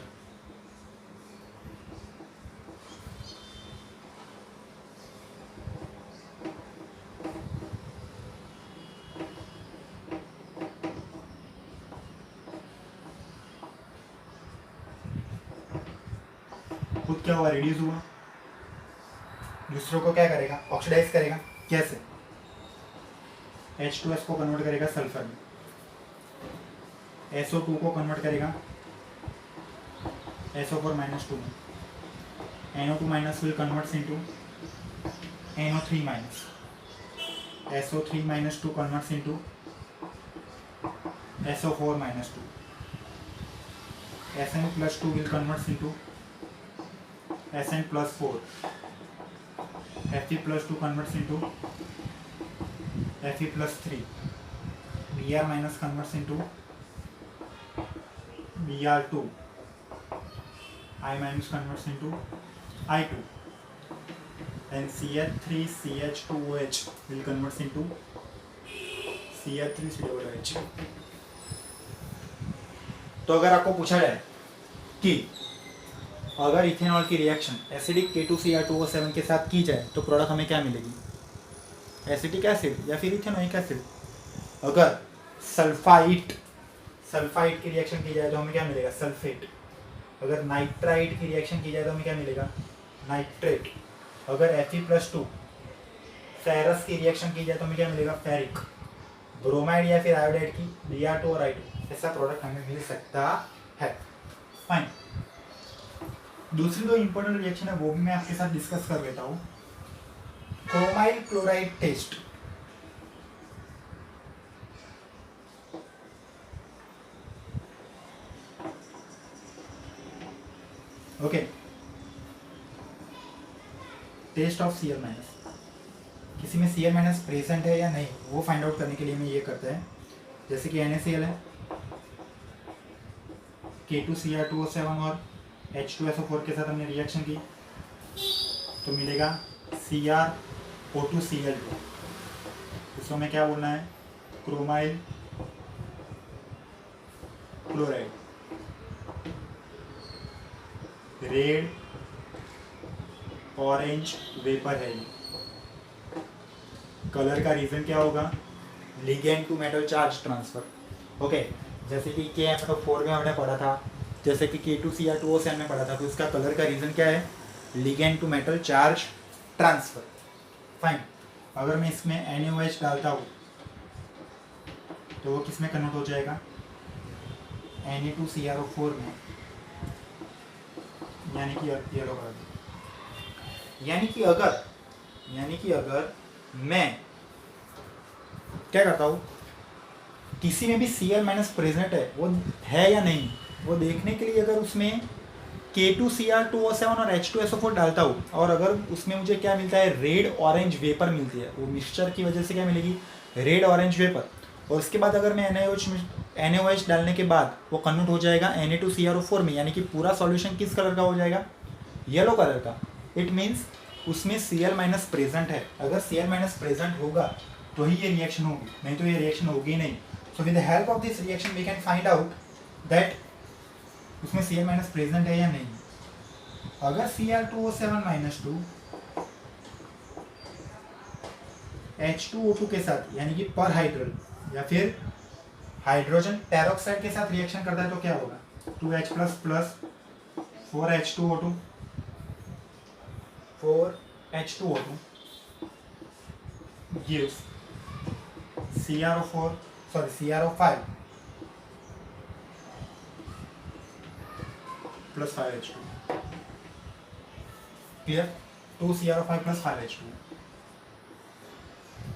खुद क्या हुआ? रिड्यूस हुआ. दूसरों को क्या करेगा? ऑक्सीडाइज करेगा. कैसे? H2S को कन्वर्ट करेगा सल्फर में, SO2 को कन्वर्ट करेगा SO4-2 में, NO2- will converts into NO3-, SO3-2 converts into SO4 minus 2. Sn plus 2 will convert into Sn plus 4. Fe plus 2 converts into Fe plus 3. Br minus converts into Br2. I minus converts into I2. And CH3CH2OH will converts into CH3COOH. तो अगर आपको पूछा जाए कि अगर इथेनॉल की रिएक्शन एसिडिक K2Cr2O7 के साथ की जाए तो प्रोडक्ट हमें क्या मिलेगी, एसिटिक एसिड या फिर इथेनोइक एसिड। अगर सल्फाइड की रिएक्शन की जाए तो हमें क्या मिलेगा, सल्फेट। अगर नाइट्राइड की रिएक्शन की जाए तो हमें क्या मिलेगा, नाइट्रेट। अगर Fe+2 फेरस की रिएक्शन की जाए तो हमें क्या मिलेगा, फेरिक। ब्रोमाइड या फिर आयोडाइड की Br2 और I2, ऐसा प्रोडक्ट हमें मिल सकता है। फाइन। दूसरी जो इंपॉर्टेंट रिएक्शन है वो भी मैं आपके साथ डिस्कस कर लेता हूँ। Chromyl chloride test. Okay, test of Cl minus. किसी में Cl माइनस प्रेजेंट है या नहीं वो फाइंड आउट करने के लिए मैं ये करते हैं, जैसे कि NaCl है, K2Cr2O7 और H2SO4 के साथ हमने रिएक्शन की तो मिलेगा CrO2Cl2। इसको हमें क्या बोलना है, chromyl chloride. Red orange vapour है ये। कलर का रीजन क्या होगा, ligand to metal charge transfer. Okay, जैसे कि KMnO4 में हमने पढ़ा था, जैसे कि K2Cr2O7 में पढ़ा था, तो इसका कलर का रीजन क्या है, ligand to metal charge transfer. Fine. अगर मैं इसमें NaOH डालता हूँ तो वो किस में कन्वर्ट हो जाएगा, Na2CrO4 में, यानी कि येलो कलर। यानी कि अगर मैं क्या करता हूँ, किसी में भी Cl माइनस प्रेजेंट है वो है या नहीं वो देखने के लिए अगर उसमें K2Cr2O7 और H2SO4 डालता हूँ और अगर उसमें मुझे क्या मिलता है, रेड ऑरेंज वेपर मिलती है, वो मिक्सचर की वजह से क्या मिलेगी, रेड ऑरेंज वेपर। और उसके बाद अगर मैं NaOH डालने के बाद वो कन्वर्ट हो जाएगा Na2CrO4 में, यानी कि पूरा सॉल्यूशन किस कलर का हो जाएगा, येलो कलर का। इट मीन्स उसमें Cl माइनस प्रेजेंट है। अगर Cl माइनस प्रेजेंट होगा तो ही ये रिएक्शन होगी, नहीं तो ये रिएक्शन होगी नहीं। So with the help of this reaction we can find out that उसमें Cl माइनस प्रेजेंट है या नहीं। अगर Cr2O7 माइनस 2 H2O2 के साथ, यानी कि पर हाइड्रल या फिर हाइड्रोजन पेरोक्साइड के साथ रिएक्शन करता है तो क्या होगा, 2H plus 4H2O2 gives CrO5 plus 5H2। Clear, 2CrO5 plus 5H2,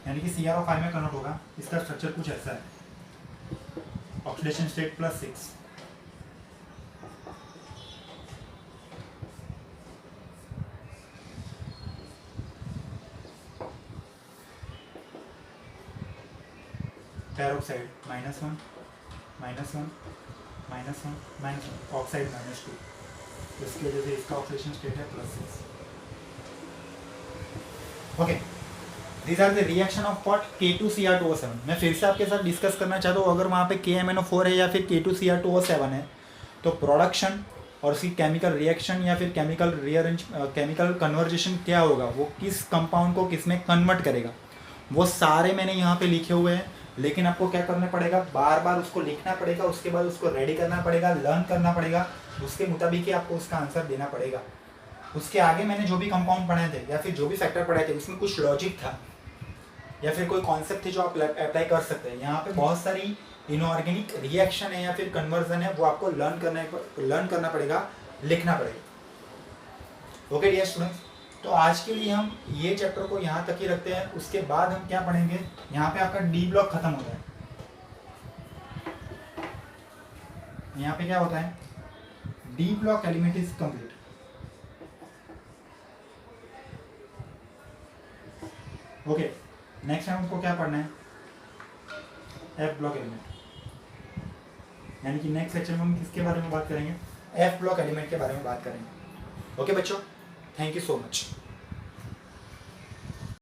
यानी कि CrO5 में कन्वर्ट होगा। इसका स्ट्रक्चर कुछ ऐसा है, ऑक्सीडेशन स्टेट +6, पेरोक्साइड -1 -1 -1 -1, ऑक्साइड -2, इसकी वजह से इसका ऑक्सीडेशन स्टेट है +6। Okay, these are the reaction of what, K2Cr2O7। मैं फिर से आपके साथ डिस्कस करना चाहता हूँ, अगर वहाँ पे KMnO4 है या फिर K2Cr2O7 है तो प्रोडक्शन और उसकी केमिकल रिएक्शन या फिर केमिकल कन्वर्जेशन क्या होगा, वो किस कंपाउंड को किस में कन्वर्ट करेगा, वो सारे मैंने यहाँ पे लिखे हुए हैं। लेकिन आपको क्या करना पड़ेगा, बार बार उसको लिखना पड़ेगा, उसके बाद उसको रेडी करना पड़ेगा, लर्न करना पड़ेगा, उसके मुताबिक ही आपको उसका आंसर देना पड़ेगा। उसके आगे मैंने जो भी कंपाउंड पढ़ाए थे या फिर जो भी फैक्टर पढ़ाए थे उसमें कुछ लॉजिक था या फिर कोई कॉन्सेप्ट थे जो आप अप्लाई कर सकते हैं। यहाँ पे बहुत सारी इनऑर्गेनिक रिएक्शन है या फिर कन्वर्जन है, वो आपको लर्न करना पड़ेगा, लिखना पड़ेगा। ओके डियर स्टूडेंट्स, तो आज के लिए हम ये चैप्टर को यहाँ तक ही रखते हैं। उसके बाद हम क्या पढ़ेंगे, यहाँ पे आपका डी ब्लॉक खत्म होता है। यहाँ पे क्या होता है, D block element is complete. Okay, next time हमको क्या पढ़ना है, एफ ब्लॉक एलिमेंट, यानी कि नेक्स्ट लेक्चर में हम किसके बारे में बात करेंगे, एफ ब्लॉक एलिमेंट के बारे में बात करेंगे। ओके बच्चों, थैंक यू सो मच।